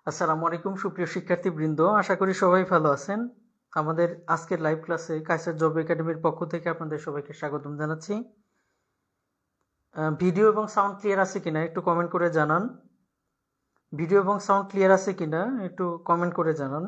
আসসালামু আলাইকুম সুপ্রিয় শিক্ষার্থীবৃন্দ, আশা করি সবাই ভালো আছেন। আমাদের আজকের লাইভ ক্লাসে কায়সার জব একাডেমির পক্ষ থেকে আপনাদের সবাইকে স্বাগতম জানাচ্ছি। ভিডিও এবং সাউন্ড ক্লিয়ার আছে কিনা একটু কমেন্ট করে জানান। ভিডিও এবং সাউন্ড ক্লিয়ার আছে কিনা একটু কমেন্ট করে জানান।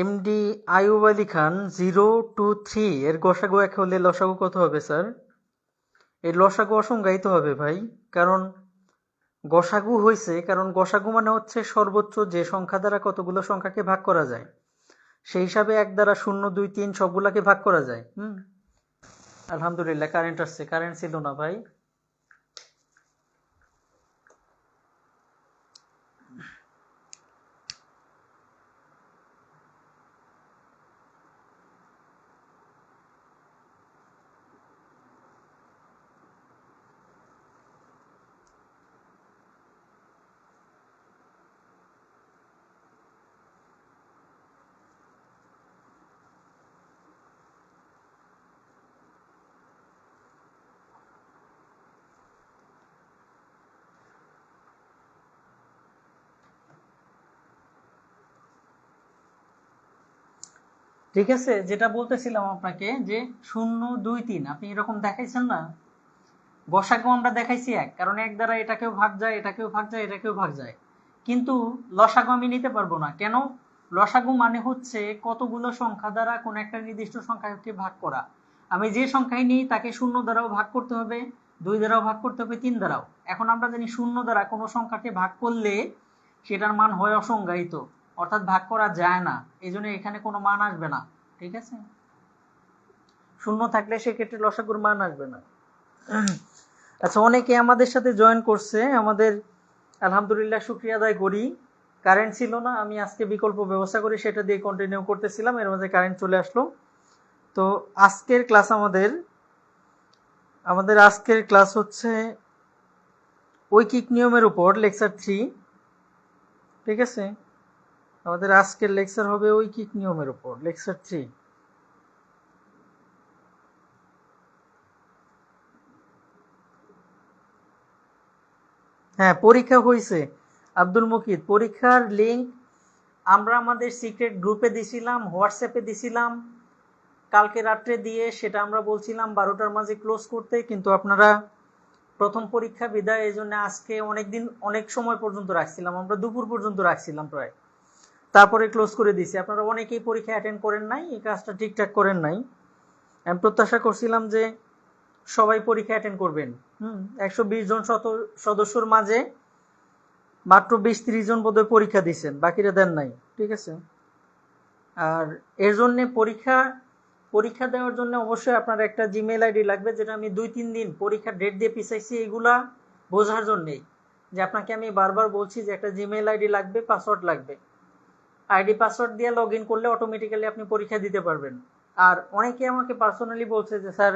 এমডি আইয়ুব আলী খান 023 এর গসাগু এক হলে লসাগু কত হবে স্যার? এই লসাগু অসংজ্ঞায়িত হবে ভাই, কারণ গসাগু হয়েছে, কারণ গসাগু মানে হচ্ছে সর্বোচ্চ যে সংখ্যা দ্বারা কতগুলো সংখ্যাকে ভাগ করা যায়, সেই হিসাবে 1 দ্বারা 0, 2, 3 সবগুলাকে ভাগ করা যায়। আলহামদুলিল্লাহ কারেন্ট আসছে, কারেন্ট ছিল না ভাই। ঠিক আছে, যেটা বলতেছিলাম আপনাকে যে 0 2 3 আপনি এরকম দেখাইছেন না, গসাগু আমরা দেখাইছি এক, কারণ এক দ্বারা এটাকেও ভাগ যায়, এটাকেও ভাগ যায়, এটাকেও ভাগ যায়। কিন্তু লসাগু আমি নিতে পারবো না। কেন? লসাগু মানে হচ্ছে কতগুলো সংখ্যা দ্বারা কোন একটা নির্দিষ্ট সংখ্যাকে ভাগ করা। আমি যে সংখ্যাই নিই তাকে 0 দ্বারাও ভাগ করতে হবে, 2 দ্বারাও ভাগ করতে হবে, 3 দ্বারাও। এখন আমরা জানি 0 দ্বারা কোনো সংখ্যাকে ভাগ করলে সেটার মান হয় অসংজ্ঞায়িত, অর্থাৎ ভাগ করা যায় না। এই জন্য এখানে কোনো মান আসবে না। ঠিক আছে, 0 থাকলে সেক্ষেত্রে লসাগুর মান আসবে না। আচ্ছা, অনেকে আমাদের সাথে জয়েন করছে, আমাদের আলহামদুলিল্লাহ শুকরিয়া আদায় করি। কারেন্ট ছিল না, আমি আজকে বিকল্প ব্যবস্থা করি, সেটা দিয়ে কন্টিনিউ করতেছিলাম, এর মধ্যে কারেন্ট চলে আসলো। তো আজকের ক্লাস আমাদের আজকের ক্লাস হচ্ছে ঐকিক নিয়মের উপর লেকচার 3। ঠিক আছে, আমাদের আজকের লেকচার হবে ঐকিক নিয়মের উপর লেকচার 3। হ্যাঁ, পরীক্ষা হয়েছে আব্দুল মুকিত, পরীক্ষার লিঙ্ক আমরা আমাদের সিক্রেট গ্রুপে দিছিলাম, হোয়াটসঅ্যাপে দিছিলাম কালকে রাত্রে দিয়ে, সেটা আমরা বলছিলাম 12টার মাঝে ক্লোজ করতে, কিন্তু আপনারা প্রথম পরীক্ষা বিদায় এই জন্য আজকে অনেকদিন অনেক সময় পর্যন্ত রাখছিলাম, আমরা দুপুর পর্যন্ত রাখছিলাম প্রায়, তারপরে ক্লোজ করে দিছি। আপনারা অনেকেই পরীক্ষা অ্যাটেন্ড করেন নাই, এই কাজটা ঠিকঠাক করেন নাই। আমি প্রত্যাশা করছিলাম যে সবাই পরীক্ষা অ্যাটেন্ড করবেন। 120 জন সদস্যর মাঝে মাত্র 20-30 জন বোধহয় পরীক্ষা দিচ্ছেন, বাকিরা দেন নাই। ঠিক আছে, আর এর জন্য পরীক্ষা দেওয়ার জন্য অবশ্যই আপনার একটা জিমেইল আইডি লাগবে, যেটা আমি 2-3 দিন পরীক্ষার ডেট দিয়ে পিছাইছি এইগুলা বোঝার জন্যেই, যে আপনাকে আমি বারবার বলছি যে একটা জিমেইল আইডি লাগবে, পাসওয়ার্ড লাগবে। আইডি পাসওয়ার্ড দিয়ে লগ ইন করলে অটোমেটিক্যালি আপনি পরীক্ষা দিতে পারবেন। আর অনেকে আমাকে পার্সোনালি বলছে যে স্যার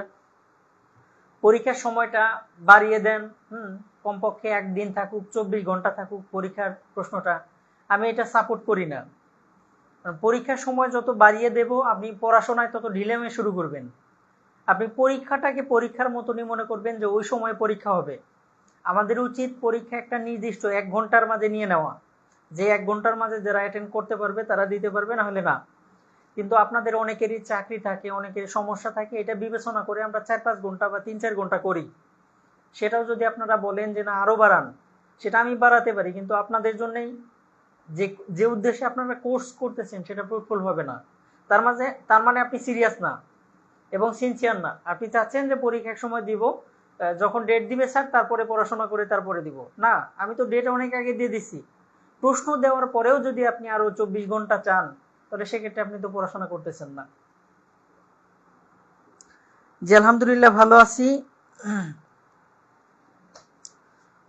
পরীক্ষার সময়টা বাড়িয়ে দেন, কমপক্ষে একদিন থাকুক, 24 ঘন্টা থাকুক পরীক্ষার প্রশ্নটা। আমি এটা সাপোর্ট করি না। পরীক্ষার সময় যত বাড়িয়ে দেব আপনি পড়াশোনায় তত ঢিলেমি শুরু করবেন। আপনি পরীক্ষাটাকে পরীক্ষার মতনই মনে করবেন যে ওই সময় পরীক্ষা হবে। আমাদের উচিত পরীক্ষা একটা নির্দিষ্ট 1 ঘন্টার মাঝে নিয়ে নেওয়া, যে 1 ঘন্টার মাঝে যারা অ্যাটেন্ড করতে পারবে তারা দিতে পারবে, না হলে না। কিন্তু আপনাদের অনেকেরই চাকরি থাকে, অনেকের সমস্যা থাকে, এটা বিবেচনা করে আমরা 4-5 ঘন্টা বা 3-4 ঘন্টা করি। সেটাও যদি আপনারা বলেন যে না আরো বাড়ান, সেটা আমি বাড়াতে পারি, কিন্তু আপনাদের জন্যই যে উদ্দেশ্যে আপনারা কোর্স করতেছেন সেটা ফ্রুটফুল হবে না। তার মানে আপনি সিরিয়াস না এবং সিনসিয়ার না। আপনি চাচ্ছেন যে পরীক্ষা এক সময় দিব, যখন ডেট দিবে স্যার তারপরে পড়াশোনা করে তারপরে দিব। না, আমি তো ডেট অনেক আগে দিয়ে দিছি। প্রশ্ন দেওয়ার পরেও যদি আপনি আরো 24 ঘন্টা চান, তাহলে সেক্ষেত্রে আপনি তো পড়াশোনা করতেছেন না। জি আলহামদুলিল্লাহ ভালো আছি।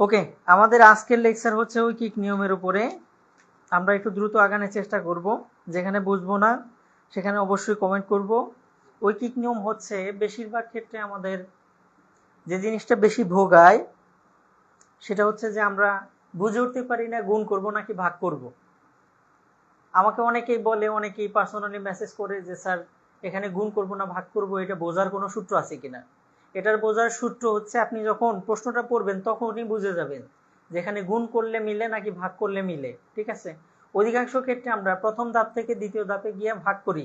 ওকে, আমাদের আজকের লেকচার হচ্ছে ঐকিক নিয়মের উপরে। আমরা একটু দ্রুত আগানোর চেষ্টা করব, যেখানে বুঝবো না সেখানে অবশ্যই কমেন্ট করব। ঐকিক নিয়ম হচ্ছে বেশিরভাগ ক্ষেত্রে আমাদের যে জিনিসটা বেশি ভোগায় সেটা হচ্ছে যে আমরা বুঝে উঠতে পারি না গুণ করব নাকি ভাগ করব। আমাকে অনেকেই বলে, অনেকেই পার্সোনালি মেসেজ করে যে স্যার এখানে গুণ করব না ভাগ করব, এটা বোঝার কোনো সূত্র আছে কিনা। এটার বোঝার সূত্র হচ্ছে আপনি যখন প্রশ্নটা পড়বেন তখনই বুঝে যাবেন যেখানে গুণ করলে মিলে নাকি ভাগ করলে মিলে। ঠিক আছে, অধিকাংশ ক্ষেত্রে আমরা প্রথম ধাপ থেকে দ্বিতীয় ধাপে গিয়ে ভাগ করি,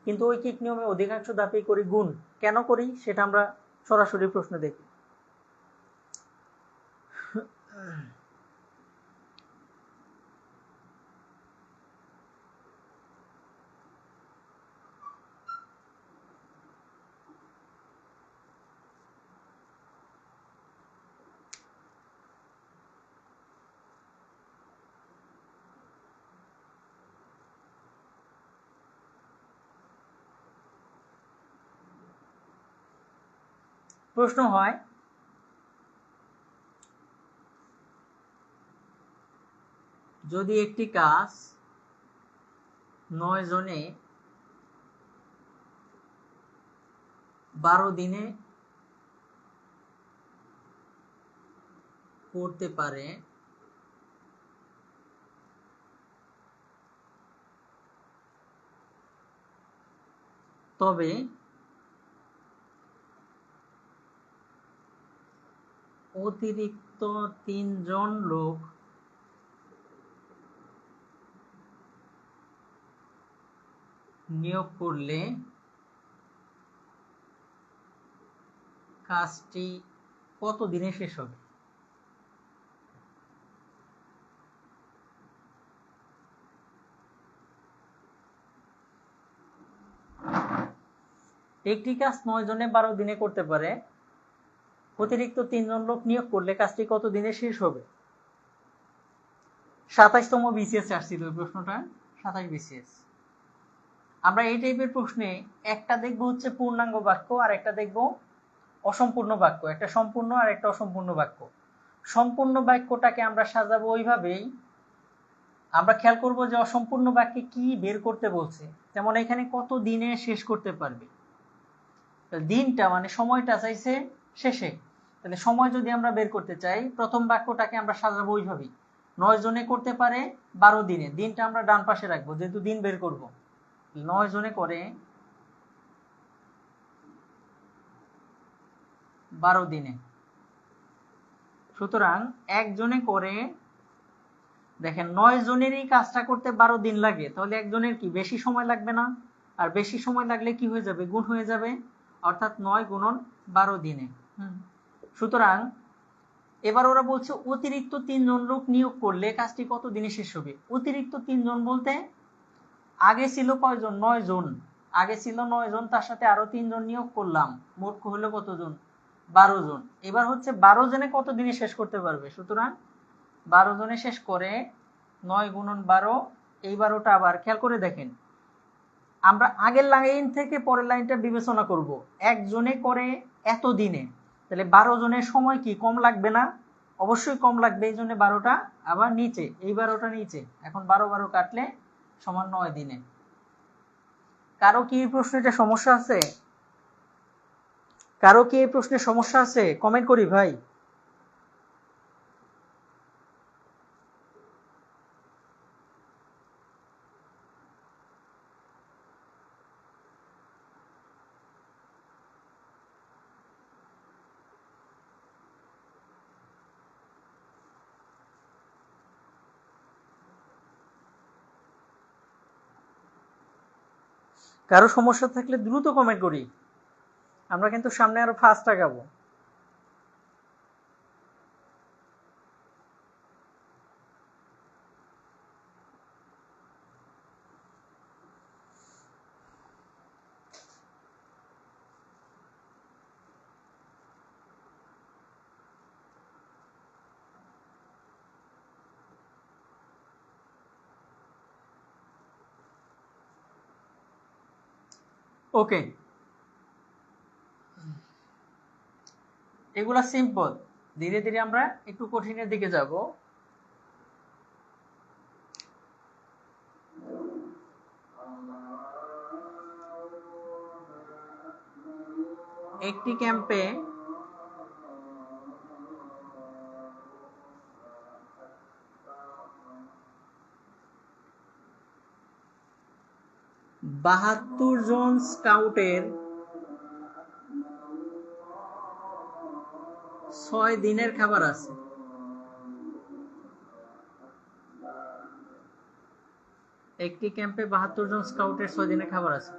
কিন্তু ঐকিক নিয়মে অধিকাংশ ধাপেই করি গুণ। কেন করি সেটা আমরা সরাসরি প্রশ্ন দেখি। প্রশ্ন হয় যদি একটি কাজ 9 জনে 12 দিনে করতে পারে, তবে অতিরিক্ত 3 জন লোক নিয়োগ করলে কাজটি কত দিনে শেষ হবে? একটি কাজ 9 জনে 12 দিনে করতে পারে, অতিরিক্ত 3 জন লোক নিয়োগ করলে কাজটি কত দিনে শেষ হবে? 27তম বিসিএস আসছিল ওই প্রশ্নটা, 27 বিসিএস। আমরা এই টাইপের প্রশ্নে একটা দেখবো হচ্ছে পূর্ণাঙ্গ বাক্য আর একটা দেখবো অসম্পূর্ণ বাক্য, একটা সম্পূর্ণ আর একটা অসম্পূর্ণ বাক্য। সম্পূর্ণ বাক্যটাকে আমরা সাজাবো ওইভাবেই, আমরা খেয়াল করব যে অসম্পূর্ণ বাক্যে কি বের করতে বলছে। যেমন এখানে কত দিনে শেষ করতে পারবে, দিনটা মানে সময়টা চাইছে শেষে, তাহলে সময় যদি আমরা বের করতে চাই প্রথম বাক্যটাকে আমরা সাজাবো ওইভাবেই, 9 জনে করতে পারে 12 দিনে, দিনটা আমরা ডান পাশে রাখবো যেহেতু দিন বের করব। 9 জনে করে 12 দিনে, সুতরাং একজনে করে, দেখেন 9 জনের এই কাজটা করতে 12 দিন লাগে, তাহলে একজনের কি বেশি সময় লাগবে না? আর বেশি সময় লাগলে কি হয়ে যাবে, গুণ হয়ে যাবে, অর্থাৎ 9 গুণন 12 দিনে। সুতরাং এবার ওরা বলছে অতিরিক্ত 3 জন লোক নিয়োগ করলে কাজটি কত দিনে শেষ হবে। অতিরিক্ত 3 জন বলতে আগে ছিল কয়জন, 9 জন, আগে ছিল 9 জন, তার সাথে আরো 3 জন নিয়োগ করলাম, মোট হলো কতজন, 12 জন। এবার হচ্ছে 12 জনে কত দিনে শেষ করতে পারবে, সুতরাং 12 জনে শেষ করে 9 গুণন 12, এই 12টা আবার খেয়াল করে দেখেন, আমরা আগের লাইন থেকে পরের লাইনটা বিবেচনা করব। একজনে করে এত দিনে, তাহলে 12 জনের সময় কি কম লাগবে না? অবশ্যই কম লাগবে, এই জন্য 12টা আবার নিচে, এই 12টা নিচে, এখন 12 12 কাটলে সমান 9 দিনে। কারো কি এই প্রশ্নটা সমস্যা আছে? কারো কি এই প্রশ্নে সমস্যা আছে? কমেন্ট করি ভাই। কারো সমস্যা থাকলে দ্রুত কমেন্ট করি, আমরা কিন্তু সামনে আরো ফাস্ট আগাবো। ওকে, এগুলা সিম্পল, ধীরে ধীরে আমরা একটু কঠিনের দিকে যাব। একটি ক্যাম্পে 72 জন স্কাউটের 6 দিনের খাবার আছে। একটি ক্যাম্পে 72 জন স্কাউটের 6 দিনের খাবার আছে।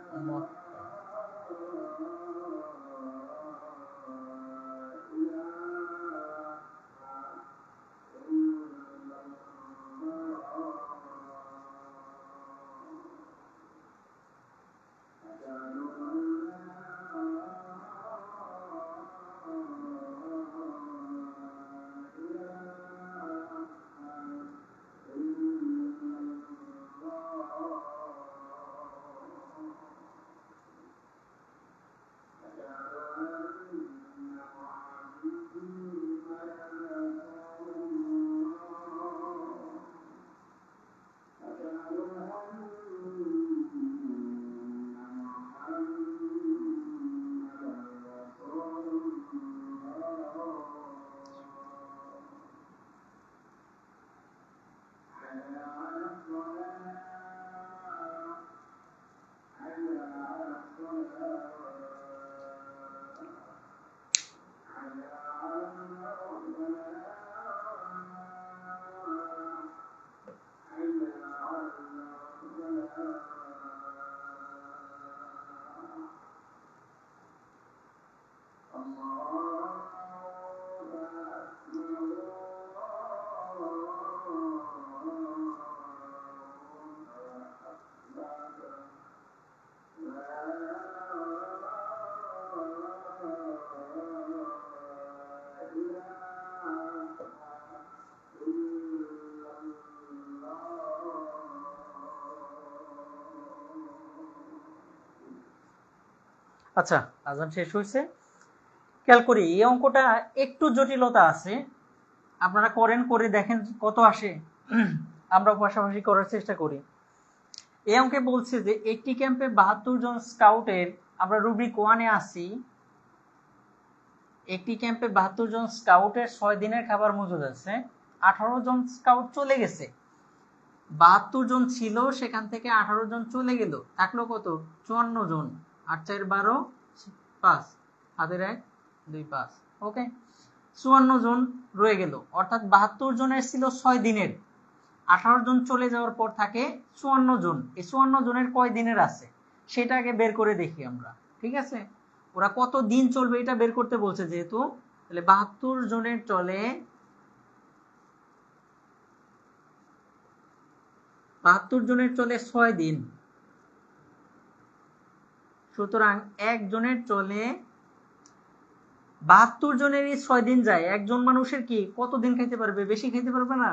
আচ্ছা, আজান শেষ হয়েছে। খেয়াল করি, এই অঙ্কটা একটু জটিলতা আছে, আপনারা করেন, করে দেখেন কত আসে। আমরা পাশাপাশি করার চেষ্টা করি। এই অঙ্কে বলছে যে একটি ক্যাম্পে 72 জন স্কাউটের, আমরা রুব্রিক 1-এ আসি। একটি ক্যাম্পে 72 জন স্কাউটের 6 দিনের খাবার মজুদ আছে। 18 জন স্কাউট চলে গেছে। 72 জন ছিল, সেখান থেকে 18 জন চলে গেল, থাকলো কত? 54 জন। 8 4 12, 5, হাতের 1 2 5। ওকে, 54 জন রয়ে গেল, অর্থাৎ 72 জনের ছিল 6 দিনের। 18 জন চলে যাওয়ার পর থাকে 54 জন। এই 54 জনের কয় দিনের আছে সেটা আগে বের করে দেখি আমরা। ঠিক আছে, ওরা কত দিন চলবে এটা বের করতে বলছে যেহেতু, তাহলে 72 জনের চলে 72 জনের চলে 6 দিন। সুতরাং একজনের চলে 72 জনেরই 6 দিন যায়। একজন মানুষের কি কত দিন খাইতে পারবে? বেশি খাইতে পারবে না,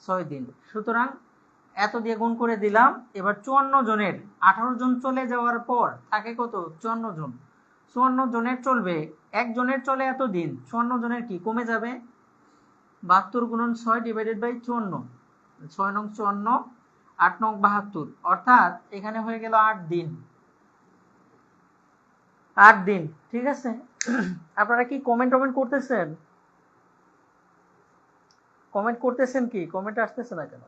6 দিন। সুতরাং এত দিয়ে গুণ করে দিলাম। এবার 54 জনের 18 জন চলে যাওয়ার পর থাকে কত? 54 জন। 54 জনের চলবে, একজনের চলে এত দিন, 54 জনের কি কমে যাবে? 72 গুণন 6 ডিভাইডেড বাই 54, 6 নং 54, 8 নং 72, অর্থাৎ এখানে হয়ে গেল 8 দিন। 8 দিন। ঠিক আছে, আপনারা কি কমেন্ট করতেছেন? কমেন্ট করতেছেন কি? কমেন্ট আসতেছে না কেন?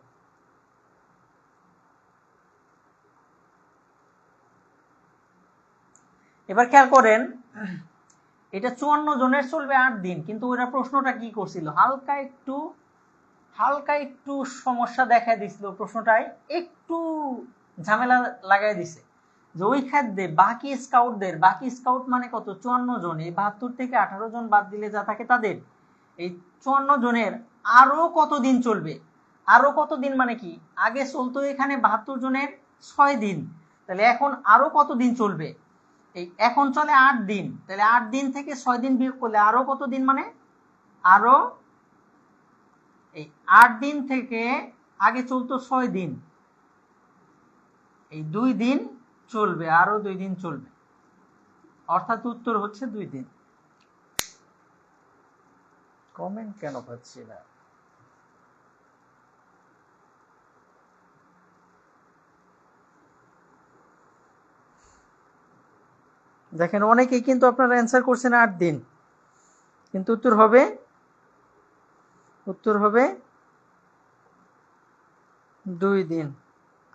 এবার খেয়াল করেন, এটা 54 জনের চলবে 8 দিন, কিন্তু ওরা প্রশ্নটা কি করছিল? হালকা একটু সমস্যা দেখা দিছিল, প্রশ্নটাই একটু ঝামেলা লাগাই দিছে, যে ওই খাদ্যে বাকি স্কাউট মানে কত? 54 জন। এই 72 থেকে 18 জন বাদ দিলে যা থাকে তাদের, এই 54 জনের আরো কতদিন চলবে? আরো কতদিন মানে কি? আগে চলতো এখানে 72 জনের 6 দিন, তাহলে এখন আরো কতদিন চলবে? এই এখন চলে 8 দিন, তাহলে 8 দিন থেকে 6 দিন বিয়োগ করলে আরো কত দিন? মানে আরো এই 8 দিন থেকে আগে চলতো 6 দিন, এই 2 দিন চলবে, আরো 2 দিন চলবে, অর্থাৎ উত্তর হচ্ছে 2 দিন। কমেন্ট কেন পাচ্ছি না? দেখেন অনেকেই কিন্তু আপনারা অ্যান্সার করছেন 8 দিন, কিন্তু উত্তর হবে 2 দিন।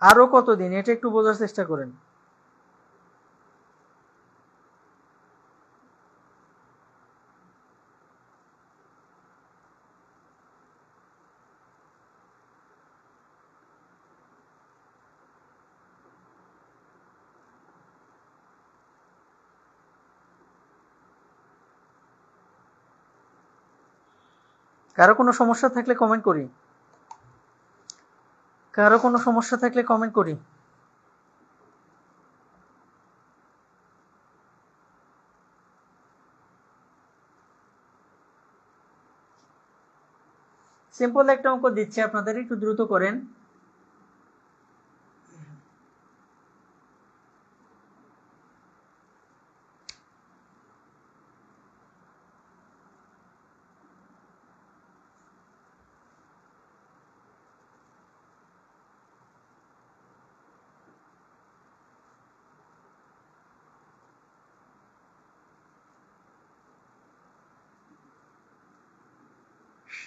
আরো কত দিন এটা একটু বোঝার চেষ্টা করেন। কারো কোনো সমস্যা থাকলে কমেন্ট করি। সিম্পল একটা অঙ্ক দিচ্ছি আপনাদের, একটু দ্রুত করেন।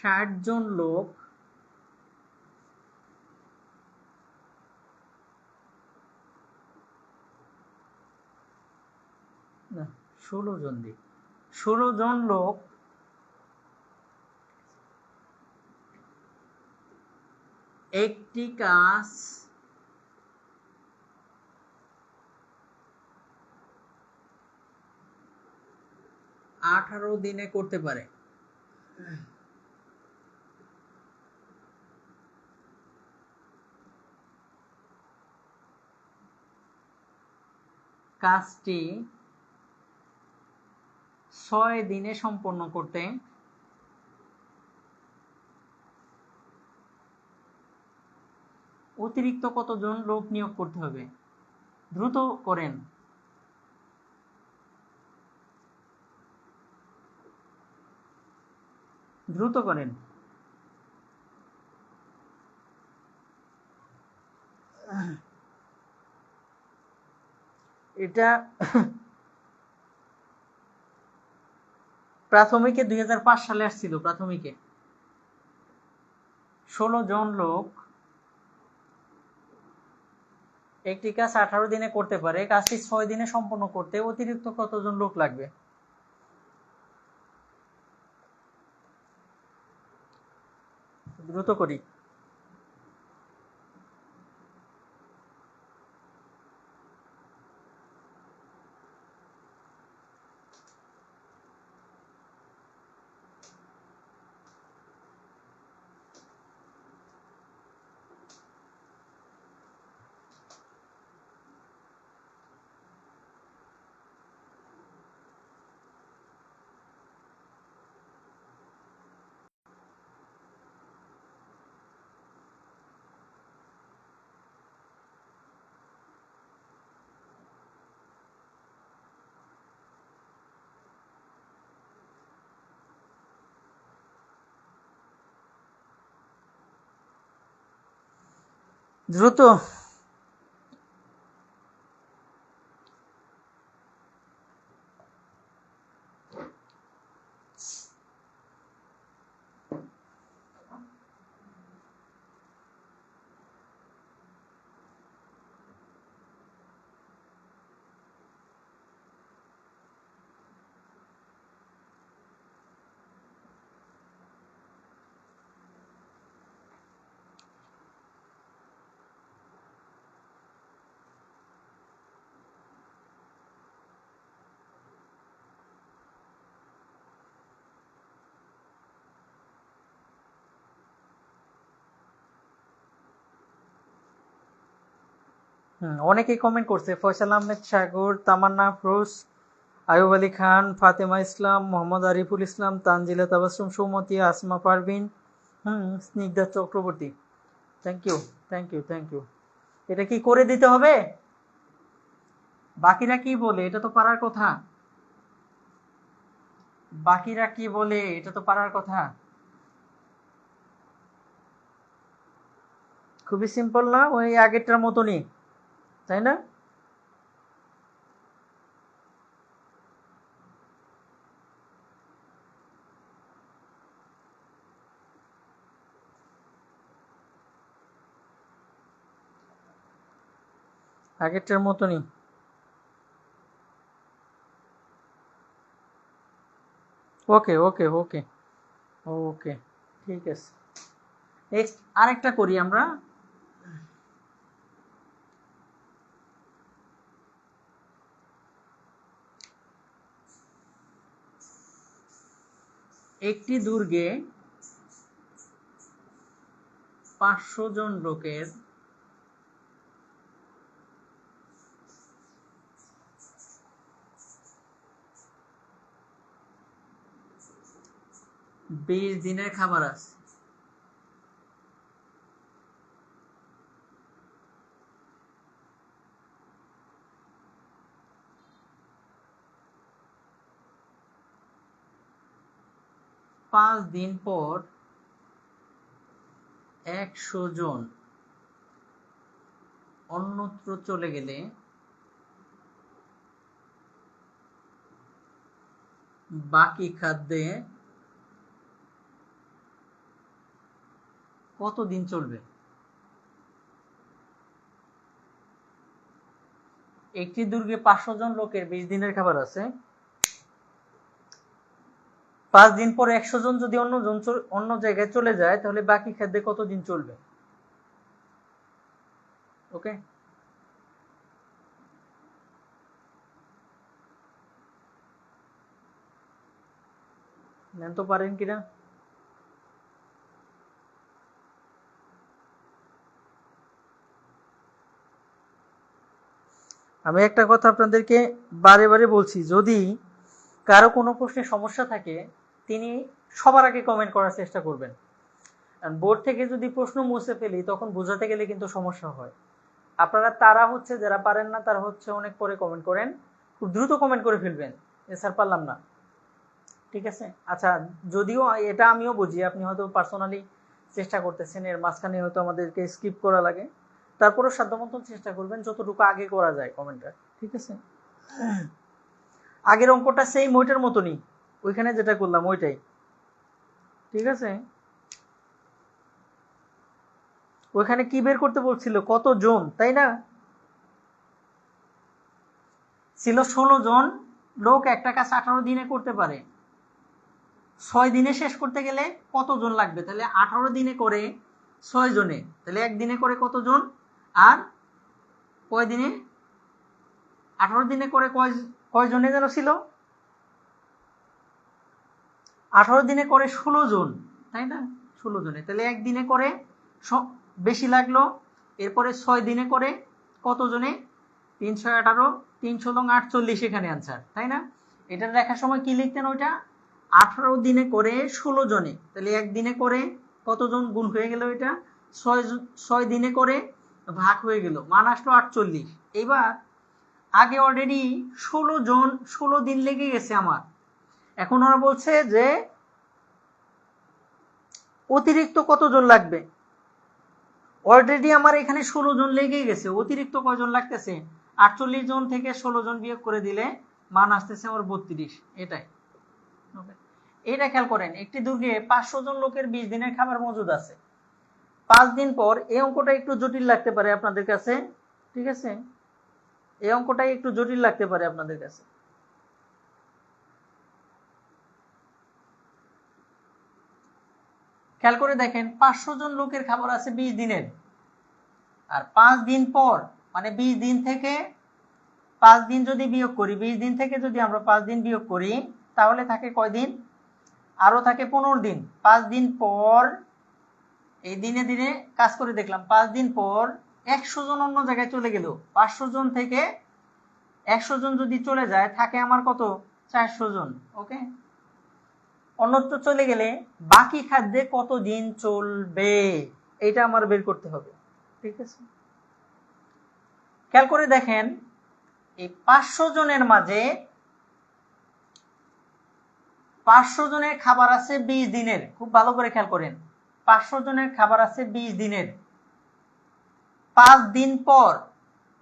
ষাট জন লোক না, 16 জন দিক, 16 জন লোক একটি কাজ 18 দিনে করতে পারে। কাজটি 6 দিনে সম্পন্ন করতে অতিরিক্ত কতজন লোক নিয়োগ করতে হবে? দ্রুত করেন। দ্রুত করেন। এটা প্রাথমিকে 2005 সালে আসছিল। প্রাথমিকে 16 জন লোক একটি কাজ 18 দিনে করতে পারে, কাজটি 6 দিনে সম্পন্ন করতে অতিরিক্ত কতজন লোক লাগবে? দ্রুত করি। দ্রুত। অনেকেই কমেন্ট করছে। Faisal Ahmed Sagar, Tamanna Afroz, Ayub Ali Khan, Fatema Islam, Mohammad Ariful Islam, Tanzila Tabassum, Soumoti, Asma Parvin, Snigdha Chakraborty. Thank you, thank you, thank you. এটা কি করে দিতে হবে? বাকিরা কি বলে এটা তো পারার কথা। বাকিরা কি বলে এটা তো পারার কথা। খুবই সিম্পল না? ওই আগেরটার মতনই, তাই না? আগেরটার মতনই। ওকে, ওকে, ওকে, ওকে, ঠিক আছে। নেক্সট আরেকটা করি আমরা। একটি দুর্গে 500 জন লোকের বিশ দিনের খাবার আছে। পাঁচ দিন পর 100 জন অন্যত্র চলে গেলে বাকি খাদ্যে কতদিন চলবে? একটি দুর্গে 500 জন লোকের 20 দিনের খাবার আছে। 5 দিন পর 100 জন যদি অন্য জায়গায় চলে যায়, তাহলে বাকি খাদ্যে কতদিন চলবে? ওকে, নেন তো পারেন কিনা। আমি একটা কথা আপনাদেরকে বারে বারে বলছি, যদি কারো কোনো প্রশ্নে সমস্যা থাকে তিনি সবার আগে কমেন্ট করার চেষ্টা করবেন। বোর্ড থেকে যদি প্রশ্ন মুছে ফেলি তখন বোঝাতে গেলে কিন্তু সমস্যা হয়। আপনারা তারা হচ্ছে যারা পারেন না তারা হচ্ছে অনেক পরে কমেন্ট করেন, খুব দ্রুত কমেন্ট করে ফেলবেন, স্যার পারলাম না। ঠিক আছে। আচ্ছা, যদিও এটা আমিও বুঝি, আপনি হয়তো পার্সোনালি চেষ্টা করতেছেন, এর মাঝখানে হয়তো আমাদেরকে স্কিপ করা লাগে, তারপরেও সাধ্যমতো চেষ্টা করবেন যতটুকু আগে করা যায় কমেন্টটা। ঠিক আছে, আগের অঙ্কটা সেম ওইটার মতনই, ওইখানে যেটা করলাম ওইটাই। ঠিক আছে, ওইখানে কি বের করতে বলছিল, কত জন, তাই না? ছিল 16 জন লোক একটা কাজ 18 দিনে করতে পারে। 6 দিনে শেষ করতে গেলে কতজন লাগবে? তাহলে 18 দিনে করে 6 জনে, তাহলে একদিনে করে কতজন? আর কয় দিনে? 18 দিনে করে কয় জনে যেন ছিল? 18 দিনে করে 16 জন, তাই না? 16 জনে, তাহলে একদিনে করে বেশি লাগলো। এরপরে 6 দিনে করে কত জনে? 318, 300 লং 48, এখানে আনসার, তাই না? এটা দেখার সময় কি লিখতেন? ওইটা 18 দিনে করে 16 জনে, তাহলে একদিনে করে কতজন গুণ হয়ে গেল? এটা 6 দিনে করে ভাগ হয়ে গেল, মান আসলো 48। এবার আগে অলরেডি 16 জন 16 দিন লেগে গেছে আমার, এখন ওরা বলছে যে অতিরিক্ত কতজন লাগবে। অলরেডি আমার এখানে 16 জন লেগেই গেছে, অতিরিক্ত কয়জন লাগতেছে? 48 জন থেকে 16 জন বিয়োগ করে দিলে মান আসতেছে আমার 32। এটাই, এটা খেয়াল করেন। একটি দুর্গে 500 জন লোকের 20 দিনের খাবার মজুদ আছে। 5 দিন পর, এই অঙ্কটা একটু জটিল লাগতে পারে আপনাদের কাছে। ঠিক আছে, এই অঙ্কটাই একটু জটিল লাগতে পারে আপনাদের কাছে। খেয়াল করে দেখেন, 500 জন লোকের খাবার আছে 20 দিনের, আর 5 দিন পর, মানে 20 দিন থেকে 5 দিন যদি বিয়োগ করি, 20 দিন থেকে যদি আমরা 5 দিন বিয়োগ করি, তাহলে থাকে কয় দিন? আরো থাকে 15 দিন। 5 দিন পর, এই দিনে দিনে কাজ করে দেখলাম, 5 দিন পর 100 জন অন্য জায়গায় চলে গেল। 500 জন থেকে 100 জন যদি চলে যায়, থাকে আমার কত? 400 জন। ওকে, অন্যত্র চলে গেলে বাকি খাদ্যে কত দিন চলবে, এটা আমার বের করতে হবে। ঠিক আছে, খেয়াল করে দেখেন, এই 500 জনের মাঝে 500 জনের খাবার আছে 20 দিনের। খুব ভালো করে খেয়াল করেন, 500 জনের খাবার আছে 20 দিনের। 5 দিন পর,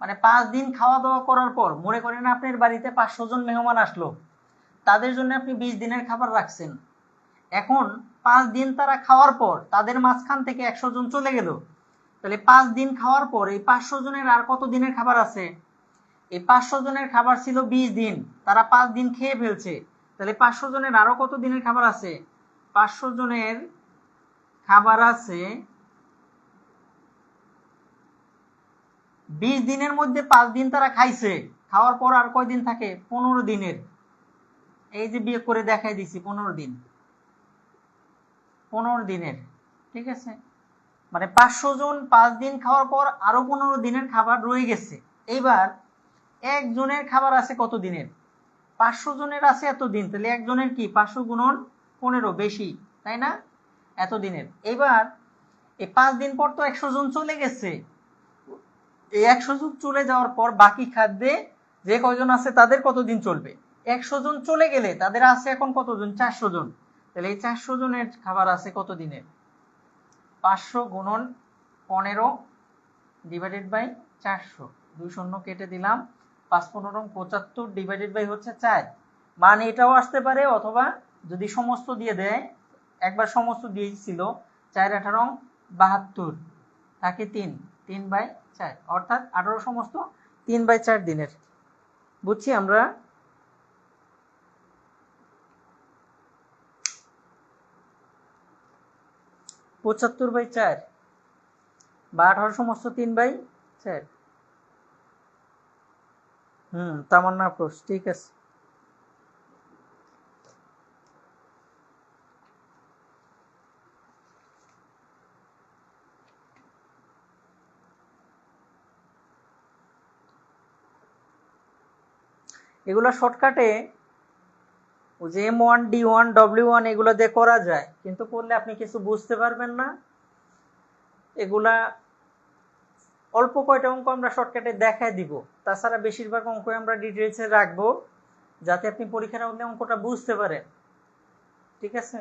মানে 5 দিন খাওয়া দাওয়া করার পর, মনে করেন আপনার বাড়িতে 500 জন মেহমান আসলো, তাদের জন্য আপনি 20 দিনের খাবার রাখছেন। এখন 5 দিন তারা খাওয়ার পর তাদের মাঝখান থেকে 100 জন চলে গেল, তাহলে 5 দিন খাওয়ার পর এই 500 জনের আর কত দিনের খাবার আছে? এই 500 জনের খাবার ছিল 20 দিন, তারা 5 দিন খেয়ে ফেলছে, তাহলে 500 জনের আরো কত দিনের খাবার আছে? 500 জনের খাবার আছে 20 দিনের মধ্যে 5 দিন তারা খাইছে, খাওয়ার পর আর কয় দিন থাকে? 15 দিনের। এই যে বিয়োগ করে দেখাই দিছি, 15 দিন, 15 দিনের। ঠিক আছে, মানে 500 জন 5 দিন খাওয়ার পর আরো 15 দিনের খাবার রয়ে গেছে। এইবার একজনের খাবার আছে কত দিনের? 500 জনের আছে এত দিন, তাহলে একজনের কি 500 গুণন 15, বেশি, তাই না? এত দিনের। এবার এই 5 দিন পর তো 100 জন চলে গেছে, এই 100 জন চলে যাওয়ার পর বাকি খাদ্যে যে কয়জন আছে তাদের কতদিন চলবে? 100 জন চলে গেলে তাদের আছে এখন কতজন? 400 জন। তাহলে এই 400 জনের খাবার আছে কত দিনের? 500 গুণন 15 ডিভাইডেড বাই 400, 2 শূন্য কেটে দিলাম, 5 15 75 ডিভাইডেড বাই হচ্ছে 4। মান এটাও আসতে পারে, অথবা যদি সমস্ত দিয়ে দেয়, একবার সমস্ত দিয়েছিল, 4 18 72, থাকে 3/4, অর্থাৎ 18 সমস্ত 3/4 দিনের। বুঝছি আমরা? পঁচাত্তর বাই 4 বা 18 সমস্ত 3/4। তামান্না আফরোজ, ঠিক আছে। এগুলা শর্টকাটে ওই যে M1 D1 W1 এগুলো দিয়ে করা যায়, কিন্তু করলে আপনি কিছু বুঝতে পারবেন না। এগুলা অল্প কয়টা অঙ্ক আমরা শর্টকাটে দেখায় দিব, তাছাড়া বেশিরভাগ অঙ্ক আমরা ডিটেলসে রাখবো, যাতে আপনি পরীক্ষার মধ্যে অঙ্কটা বুঝতে পারেন। ঠিক আছে?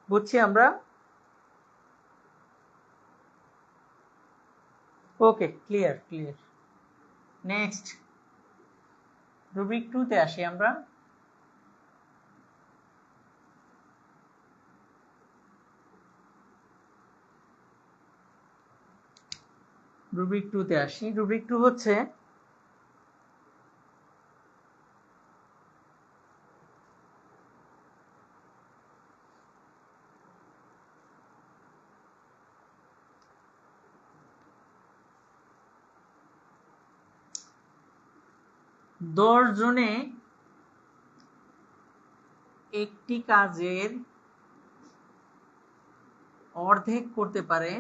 বুঝছি আমরা। ওকে, ক্লিয়ার ক্লিয়ার। নেক্সট রুব্রিক 2 তে আসি আমরা। রুব্রিক 2 তে আসি। রুব্রিক 2 হচ্ছে দশ জনে একটি কাজের অর্ধেক করতে পারে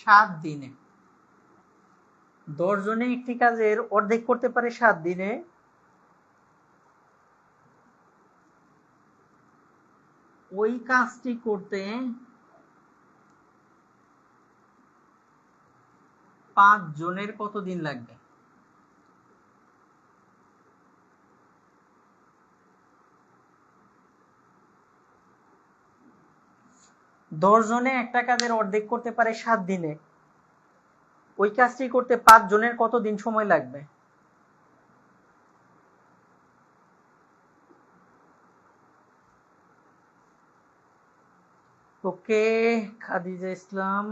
7 দিনে। 10 জনে একটি কাজের অর্ধেক করতে পারে 7 দিনে। ওই কাজটি করতে 5 জনের কত দিন লাগবে? দশ জনে একটা কাজের অর্ধেক করতে পারে 7 দিনে। ওই কাজটি করতে 5 জনের কত দিন সময় লাগবে? ওকে খাদিজা ইসলাম,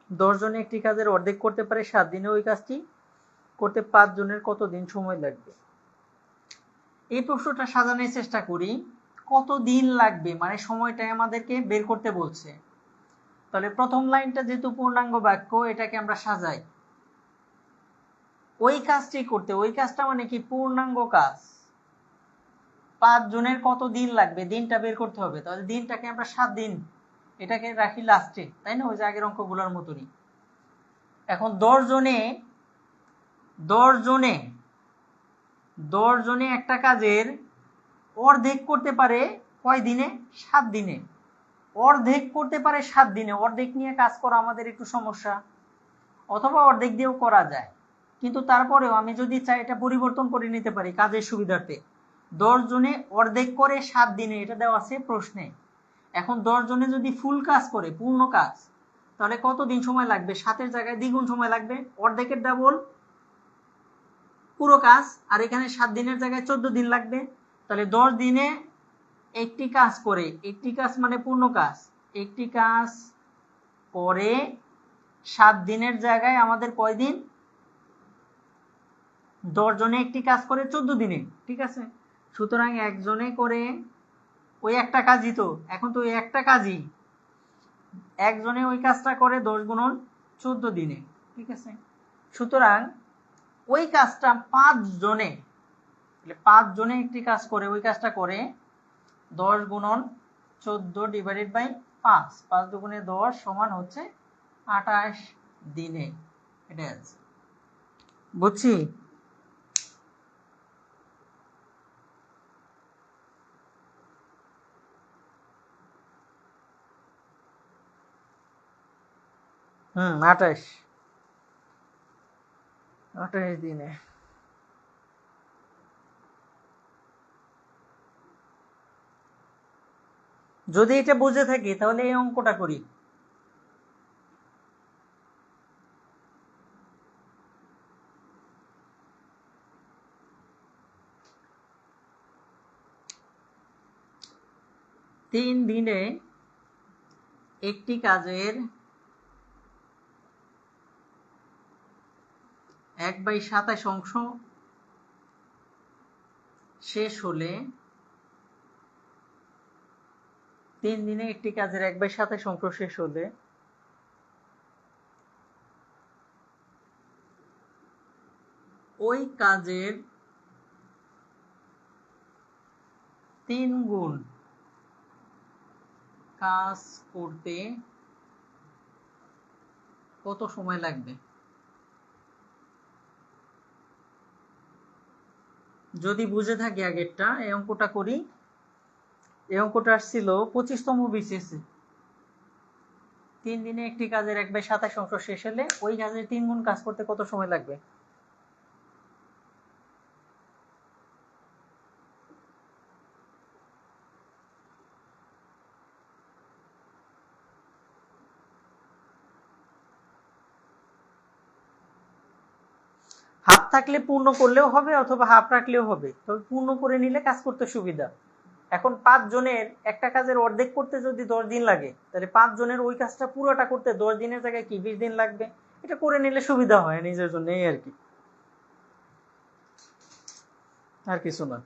10 জনে একটি কাজের অর্ধেক করতে পারে 7 দিনে। ওই কাজটি করতে 5 জনের কত দিন সময় লাগবে? এই প্রশ্নটা সাজানোর চেষ্টা করি। কত দিন লাগবে মানে সময়টা আমাদেরকে বের করতে বলছে। তাহলে প্রথম লাইনটা যেহেতু পূর্ণাঙ্গ বাক্য, এটাকে আমরা সাজাই। ওই কাজটি করতে, ওই কাজটা মানে কি পূর্ণাঙ্গ কাজ। 5 জনের কত দিন লাগবে, দিনটা বের করতে হবে। তাহলে দিনটাকে আমরা 7 দিন, এটাকে রাখি লাস্টে, তাই না? ওই যে আগের অঙ্কগুলোর মতনই। এখন 10 জনে একটা কাজের অর্ধেক করতে পারে কয় দিনে? 7 দিনে। অর্ধেক করতে পারে 7 দিনে। অর্ধেক নিয়ে কাজ করা আমাদের একটু সমস্যা, অথবা অর্ধেক দিয়েও করা যায়, কিন্তু তারপরেও আমি যদি চাই এটা পরিবর্তন করে নিতে পারি কাজের সুবিধার্থে। 10 জনে অর্ধেক করে 7 দিনে, এটা দেওয়া আছে প্রশ্নে। এখন 10 জনে যদি ফুল কাজ করে, পূর্ণ কাজ, তাহলে কত দিন সময় লাগবে? 7-এর জায়গায় দ্বিগুণ সময় লাগবে, অর্ধেকের ডাবল পুরো কাজ। আর এখানে 7 দিনের জায়গায় 14 দিন লাগবে। তাহলে 10 দিনে একটি কাজ করে, একটি কাজ মানে পূর্ণ কাজ, একটি কাজ করে 7 দিনের জায়গায় আমাদের কয় দিন? 10 জনে একটি কাজ করে 14 দিনে, ঠিক আছে? সুতরাং একজনে করে ওই একটা কাজই, তো এখন তো ওই একটা কাজই একজনে ওই কাজটা করে 10 গুণন 14 দিনে, ঠিক আছে? সুতরাং ওই কাজটা 5 জনে, 5 জনে একটি কাজ করে, ওই কাজটা করে 10 গুণন 14 ডিভাইডেড বাই 5, 5 দুগুণে 10 সমান হচ্ছে 28 দিনে। এটা আছে, বুঝছি? হুম, 28 দিনে। যদি এটা বুঝে থাকি তাহলে এই অঙ্কটা করি। তিন দিনে একটি কাজের 1/27 অংশ শেষ হলে, 3 দিনে একটি কাজের 1/27 অংশ শেষ হলে ওই কাজের 3 গুণ কাজ করতে কত সময় লাগবে? যদি বুঝে থাকি আগেরটা, এই অঙ্কটা করি। এই অঙ্কটা আসছিল 25তম বিসিএসে। 3 দিনে একটি কাজের 1/27 অংশ শেষ হলে ওই কাজের 3 গুণ কাজ করতে কত সময় লাগবে? হাফ থাকলে পূর্ণ করলেও হবে অথবা হাফ রাখলেও হবে, তবে পূর্ণ করে নিলে কাজ করতে সুবিধা। এখন 5 জনের একটা কাজের অর্ধেক করতে যদি 10 দিন লাগে, তাহলে 5 জনের ওই কাজটা পুরোটা করতে 10 দিনের জায়গায় কি 20 দিন লাগবে। এটা করে নিলে সুবিধা হয় নিজের জন্য, এই আর কি, আর কিছু না।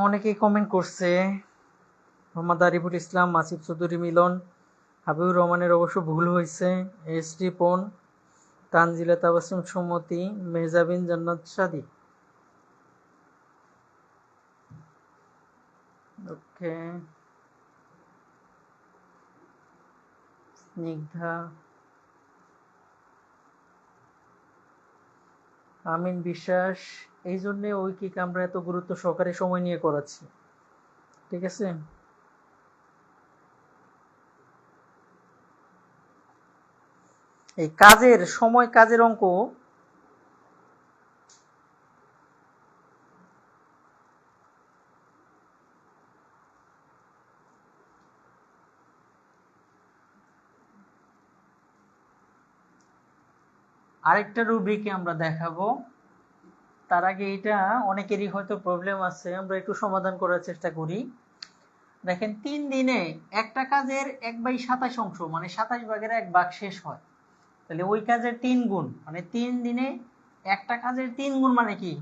অনেকেই কমেন্ট করছে। মোহাম্মদ আরিফুল ইসলাম, আসিফ চৌধুরী মিলন, হাবিবুর রহমানের অবশ্য ভুল হয়েছে, এস ডি পন, তানজিলা তাবাসসুম সুমতি, মেহজাবিন জান্নাত সাদি। ওকে, স্নিগ্ধা, আমিন বিশ্বাস। এই জন্য ঐকিক আমরা এত গুরুত্ব সহকারে সময় নিয়ে করাচ্ছি, ঠিক আছে। এই কাজের সময়, কাজের অঙ্ক আরেকটা রুব্রিকে আমরা দেখাবো। তার আগে এটা অনেকেরই হয়তো প্রবলেম আছে, আমরা একটু সমাধান করার চেষ্টা করি। দেখেন 3 দিনে একটা কাজের 1/27 অংশ মানে 27 ভাগের 1 ভাগ শেষ হয়, তাহলে ওই কাজের 3 গুণ মানে 3 দিনে একটা কাজের 3 গুণ মানে কি,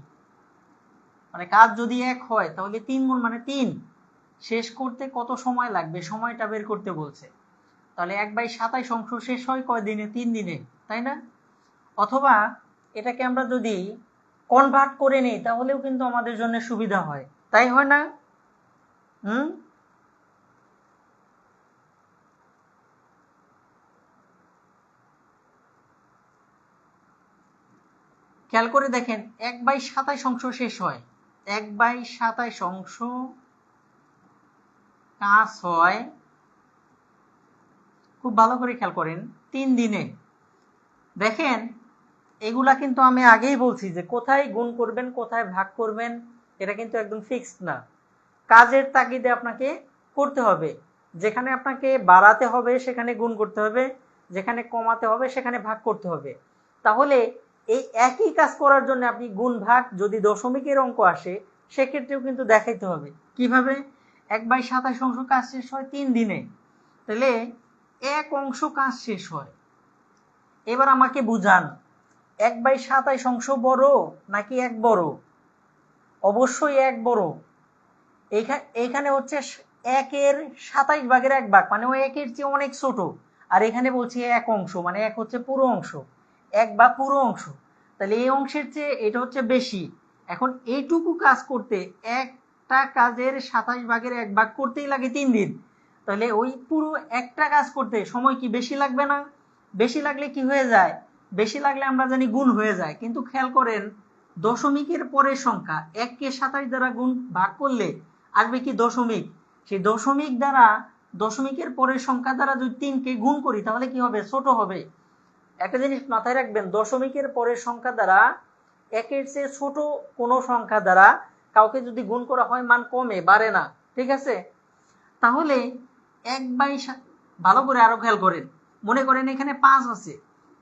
মানে কাজ যদি 1 হয় তাহলে 3 গুণ মানে 3, শেষ করতে কত সময় লাগবে সময়টা বের করতে বলছে। তাহলে 1/27 অংশ শেষ হয় কয় দিনে? 3 দিনে, তাই না? অথবা এটাকে আমরা যদি কনভার্ট করে নিই তাহলেও কিন্তু আমাদের জন্য সুবিধা হয়, তাই হয় না? হুম, খেয়াল করে দেখেন 1/27 অংশ শেষ হয়, 1/27 অংশ কাজ হয়, খুব ভালো করে খেয়াল করেন, 3 দিনে। দেখেন এগুলা কিন্তু আমি আগেই বলছি যে কোথায় গুণ করবেন কোথায় ভাগ করবেন এটা কিন্তু একদম ফিক্সড না, কাজের তাগিদে আপনাকে করতে হবে। যেখানে আপনাকে বাড়াতে হবে সেখানে গুণ করতে হবে, যেখানে কমাতে হবে সেখানে ভাগ করতে হবে। তাহলে এই একই কাজ করার জন্য আপনি গুণ ভাগ যদি দশমিকের অঙ্ক আসে সেক্ষেত্রেও কিন্তু দেখাইতে হবে। কিভাবে? 1/27 অংশ কাজ শেষ হয় 3 দিনে, তাহলে 1 অংশ কাজ শেষ হয়। এবার আমাকে বুঝান 1/27 অংশ বড় নাকি 1 বড়? অবশ্যই 1 বড়। এইখানে হচ্ছে 1-এর 27 ভাগের 1 ভাগ মানে ওই 1-এর চেয়ে অনেক ছোট, আর এখানে বলছি 1 অংশ মানে 1 হচ্ছে পুরো অংশ, 1 বা পুরো অংশ, তাহলে এই অংশের চেয়ে এটা হচ্ছে বেশি। এখন এইটুকু কাজ করতে একটা কাজের 27 ভাগের 1 ভাগ করতেই লাগে 3 দিন, তাহলে ওই পুরো একটা কাজ করতে সময় কি বেশি লাগবে না? বেশি লাগলে কি হয়ে যায়? বেশি লাগলে আমরা জানি গুণ হয়ে যায়, কিন্তু খেয়াল করেন দশমিকের পরের সংখ্যা 1-কে 27 দ্বারা গুণ ভাগ করলে আসবে কি দশমিক, সেই দশমিক দ্বারা দশমিকের পরের সংখ্যা দ্বারা যদি 3-কে গুণ করি তাহলে কি হবে? ছোট হবে। একটা জিনিস মাথায় রাখবেন, দশমিকের পরের সংখ্যা দ্বারা 1-এর চেয়ে ছোট কোনো সংখ্যা দ্বারা কাউকে যদি গুণ করা হয় মান কমে, বাড়ে না, ঠিক আছে। তাহলে 1/7, ভালো করে আরো খেয়াল করেন, মনে করেন এখানে 5 আছে,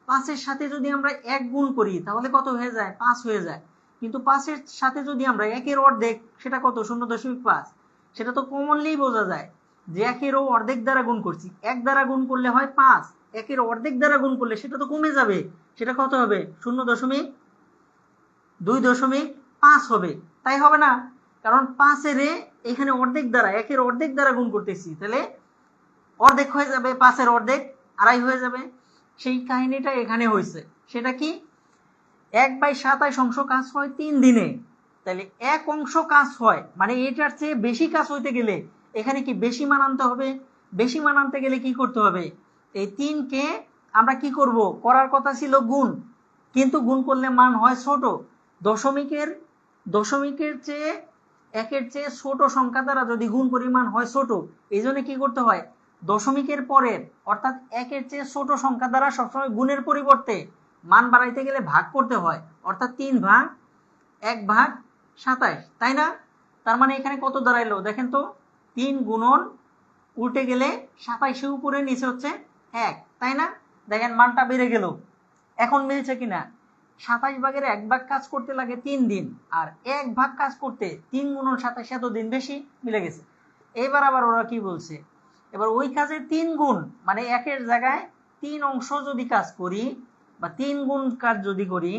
5-এর সাথে যদি আমরা 1 গুণ করি তাহলে কত হয়ে যায়? 5 হয়ে যায়। কিন্তু 5-এর সাথে যদি আমরা 1-এর অর্ধেক, সেটা কত? 0.5। সেটা তো কমনলি বোঝা যায় যে 1-এরও অর্ধেক দ্বারা গুণ করছি। 1 দ্বারা গুণ করলে হয় 5, 1-এর অর্ধেক দ্বারা গুণ করলে সেটা তো কমে যাবে, সেটা কত হবে? 0.2.5 হবে, তাই হবে না? কারণ 5-এর এখানে অর্ধেক দ্বারা, 1-এর অর্ধেক দ্বারা গুণ করতেছি, তাহলে অর্ধেক হয়ে যাবে, 5-এর অর্ধেক 2.5 হয়ে যাবে। সেই কাহিনীটা এখানে হয়েছে। সেটা কি? 1/27 অংশ কাজ হয় 3 দিনে, তাহলে 1 অংশ কাজ হয় মানে এটার চেয়ে বেশি কাজ হইতে গেলে এখানে কি বেশি মান আনতে হবে? বেশি মান আনতে গেলে কি করতে হবে? এই 3-কে আমরা কি করব? করার কথা ছিল গুণ, কিন্তু গুণ করলে মান হয় ছোট। দশমিকের চেয়ে 1-এর চেয়ে ছোট সংখ্যা দ্বারা যদি গুণ করি মান হয় ছোট। এই জন্য কি করতে হয়? দশমিকের পরের অর্থাৎ 1-এর চেয়ে ছোট সংখ্যা দ্বারা সবসময় গুণের পরিবর্তে মান বাড়াইতে গেলে ভাগ করতে হয়, অর্থাৎ 3/1/27, তাই না? তার মানে এখানে কত দাঁড়াইলো দেখেন তো, 3 গুণন উল্টে গেলে 27 উপরে নিচে হচ্ছে 1, তাই না? দেখেন মানটা বেড়ে গেল। এখন মিলছে কিনা? 27/1 কাজ করতে লাগে 3 দিন, আর 1 ভাগ কাজ করতে 3 গুণন 27 এত দিন বেশি, মিলে গেছে। এবার আবার ওরা কি বলছে, এবার ওই কাজের 3 গুণ মানে 1-এর জায়গায় 3 অংশ যদি কাজ করি বা 3 গুণ কাজ যদি করি,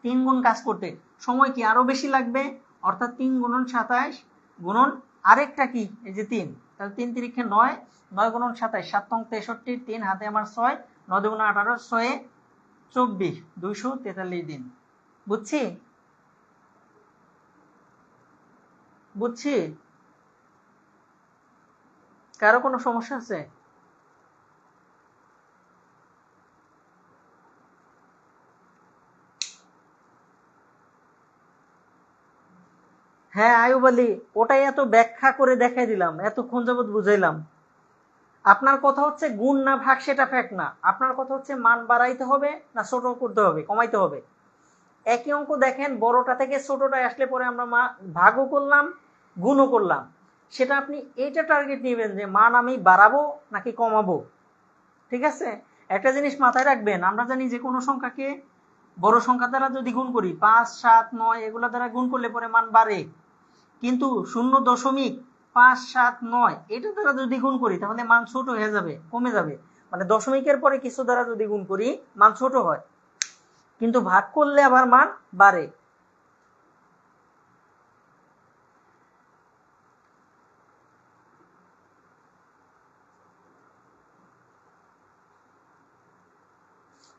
3 গুণ কাজ করতে সময় কি আরো বেশি লাগবে, অর্থাৎ 3 গুণন 27 গুণন আরেকটা কি, এই যে 3, তাহলে 3 তিরিক্ষে 9, 9 গুণন 27, 7 নং 63, 3 হাতে আমার 6, 9 দুগুণে 18, 6 24, 243 দিন। বুঝছি? বুঝছি? কারো কোনো সমস্যা আছে? হ্যাঁ আয়ুব আলী, ওটাই এত ব্যাখ্যা করে দেখাই দিলাম, এতক্ষণ যাবত বুঝাইলাম। আপনার কথা হচ্ছে গুণ না ভাগ সেটা ফ্যাক্ট না, আপনার কথা হচ্ছে মান বাড়াইতে হবে না ছোট করতে হবে, কমাইতে হবে। একই অঙ্ক দেখেন, বড়টা থেকে ছোটটায় আসলে পরে আমরা ভাগও করলাম, গুণও করলাম। সেটা আপনি এইটা টার্গেট নেবেন যে মান আমি বাড়াবো নাকি কমাবো। ঠিক আছে? একটা জিনিস মাথায় রাখবেন, আমরা জানি যে কোনো সংখ্যাকে বড় সংখ্যা দ্বারা যদি গুণ করি, 5, 7, 9 এগুলা দ্বারা গুণ করলে পরে মান বাড়ে, কিন্তু 0.5, 7, 9 এটা দ্বারা যদি গুণ করি তাহলে মান ছোট হয়ে যাবে, কমে যাবে। মানে দশমিকের পরে কিছু দ্বারা যদি গুণ করি মান ছোট হয়, কিন্তু ভাগ করলে আবার মান বাড়ে।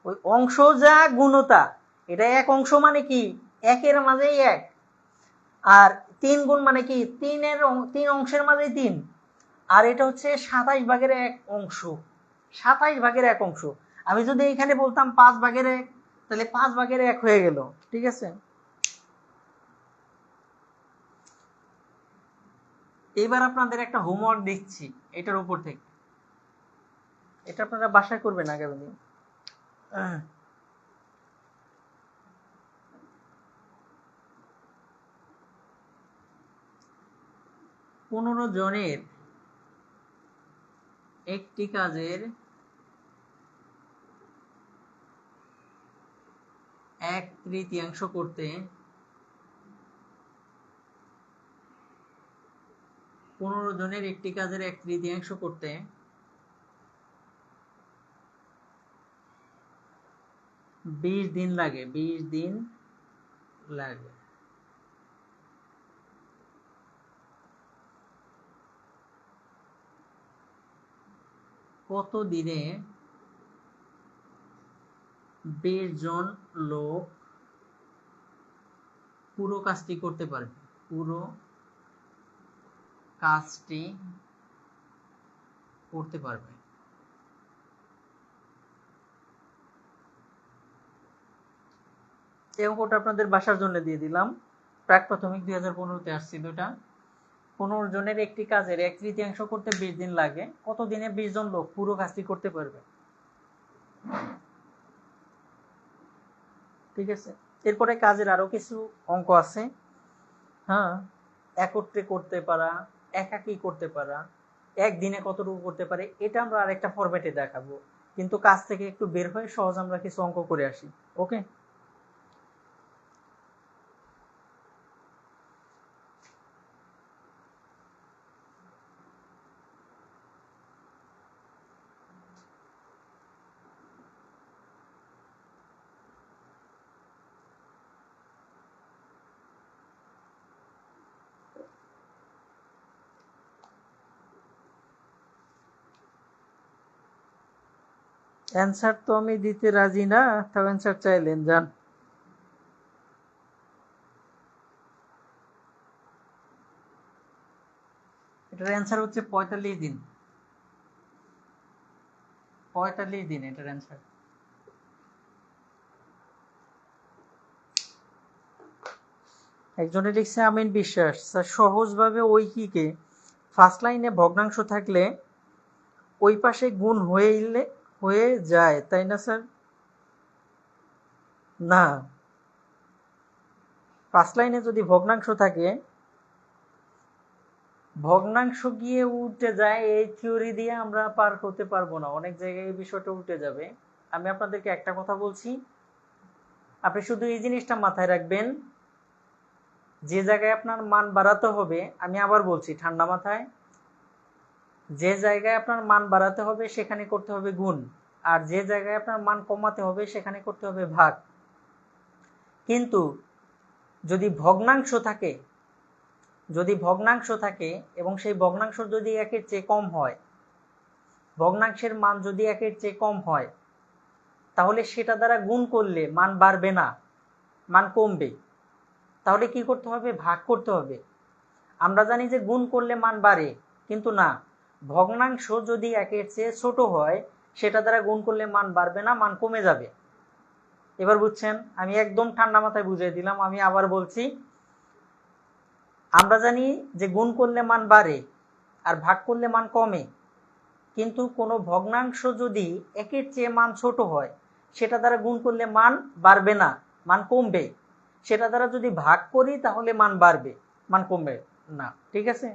ওই অংশ যা গুণতা, এটা 1 অংশ মানে কি 1-এর মাঝেই 1, আর 3 গুণ মানে কি 3 অংশের মাঝেই 3, আর এটা হচ্ছে 27/1 অংশ। 27/1 অংশ। আমি যদি এখানে বলতাম 5/1, তাহলে 5/1 হয়ে গেল। ঠিক আছে? এবার আপনাদের একটা হোমওয়ার্ক দিচ্ছি এটার উপর থেকে, এটা আপনারা বাসায় করবেন আগামী দিন। 15 জনের একটি কাজের 1/3 করতে 15 জনের একটি কাজের 1/3 করতে 20 দিন লাগে। 20 দিন লাগে। কত দিনে 20 জন লোক পুরো কাজটি করতে পারবে? পুরো কাজটি করতে পারবে। এই অঙ্কটা আপনাদের বাসার জন্য দিয়ে দিলাম, প্রাক প্রাথমিক 2015-তে আসছিল এটা। 15 জনের একটি কাজের 1/3 করতে 20 দিন লাগে, কত দিনে 20 জন লোক পুরো কাজটি করতে পারবে? ঠিক আছে? এরপরে কাজের আরো কিছু অঙ্ক আছে। হ্যাঁ, একত্রে করতে পারা, একাকী করতে পারা, একদিনে কতটুকু করতে পারে, এটা আমরা আরেকটা ফরম্যাটে দেখাবো। কিন্তু কাজ থেকে একটু বের হয়ে সহজ আমরা কিছু অঙ্ক করে আসি। ওকে, অ্যান্সার তো আমি দিতে রাজি না, তাও অ্যান্সার চাইলেন, যান। এটার অ্যান্সার হচ্ছে 45 দিন। 45 দিন এটার অ্যান্সার। একজনে লিখছে আমিন বিশ্বাস, স্যার সহজভাবে ঐকিকে ফার্স্ট লাইনে ভগ্নাংশ থাকলে ওই পাশে গুণ হয়ে যায়, তাই না স্যার? না, ফার্স্ট লাইনে যদি ভগ্নাংশ থাকে, ভগ্নাংশ গিয়ে উল্টে যায়, এই থিওরি দিয়ে আমরা পার হতে পারবো না, অনেক জায়গায় এই বিষয়টা উল্টে যাবে। আমি আপনাদেরকে একটা কথা বলছি, আপনি শুধু এই জিনিসটা মাথায় রাখবেন, যে জায়গায় আপনার মান বাড়াতে হবে, আমি আবার বলছি ঠান্ডা মাথায়, যে জায়গায় আপনার মান বাড়াতে হবে সেখানে করতে হবে গুণ, আর যে জায়গায় আপনার মান কমাতে হবে সেখানে করতে হবে ভাগ। কিন্তু যদি ভগ্নাংশ থাকে, এবং সেই ভগ্নাংশ যদি একের চেয়ে কম হয়, ভগ্নাংশের মান যদি একের চেয়ে কম হয়, তাহলে সেটা দ্বারা গুণ করলে মান বাড়বে না, মান কমবে। তাহলে কি করতে হবে? ভাগ করতে হবে। আমরা জানি যে গুণ করলে মান বাড়ে, কিন্তু না, ভগ্নাংশ যদি একের চেয়ে ছোট হয় সেটা দ্বারা গুণ করলে মান বাড়বে না, মান কমে যাবে। এবার বুঝছেন? আমি একদম ঠান্ডা মাথায় বুঝিয়ে দিলাম। আমি আবার বলছি, আমরা জানি যে গুণ করলে মান বাড়ে আর ভাগ করলে মান কমে, কিন্তু কোনো ভগ্নাংশ যদি একের চেয়ে মান ছোট হয় সেটা দ্বারা গুণ করলে মান বাড়বে না, মান কমবে। সেটা দ্বারা যদি ভাগ করি তাহলে মান বাড়বে, মান কমবে না। ঠিক আছে?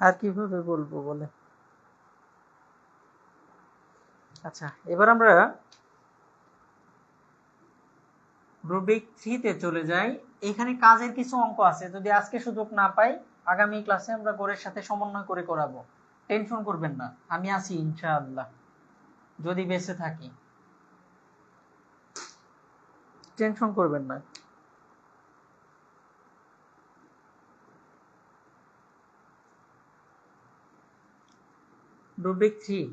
আর কিভাবে বলবো বলে? আচ্ছা, এবার আমরা রুবিক 3-তে চলে যাই। এখানে কাজের কিছু অঙ্ক আছে, যদি আজকে সুযোগ না পাই আগামী ক্লাসে আমরা গড়ের সাথে সমন্বয় করে করাবো। টেনশন করবেন না, আমি আছি ইনশাআল্লাহ, যদি বেঁচে থাকি। টেনশন করবেন না। রুবিক 3,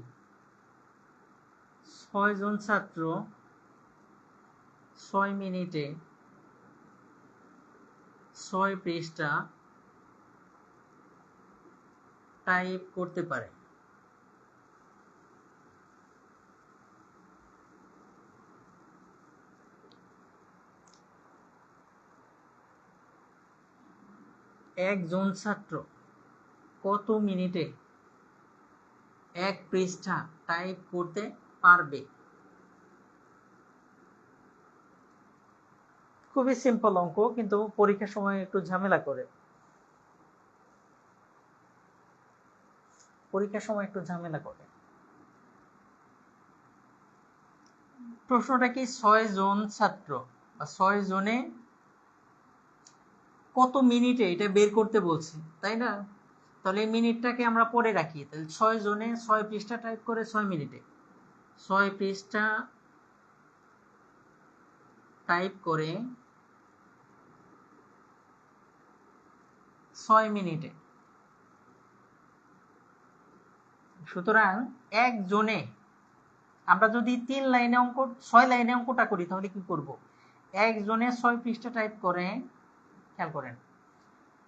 6 জন ছাত্র 6 মিনিটে 6 পৃষ্ঠা টাইপ করতে পারে। একজন ছাত্র কত মিনিটে 1 পৃষ্ঠা টাইপ করতে পারবে? খুবই সিম্পল অঙ্ক, কিন্তু পরীক্ষার সময় একটু ঝামেলা করে। প্রশ্নটা কি? 6 জন ছাত্র বা 6 জনে কত মিনিটে এটা বের করতে বলছে, তাই না? তাহলে এই মিনিটটাকে আমরা পরে রাখি। তাহলে 6 জনে 6 পৃষ্ঠা টাইপ করে 6 মিনিটে, 6 পৃষ্ঠা টাইপ করে 6 মিনিটে। সুতরাং একজনে, আমরা যদি 3 লাইনে অঙ্ক 6 লাইনে অঙ্কটা করি তাহলে কি করব? একজনে 6 পৃষ্ঠা টাইপ করে, খেয়াল করেন,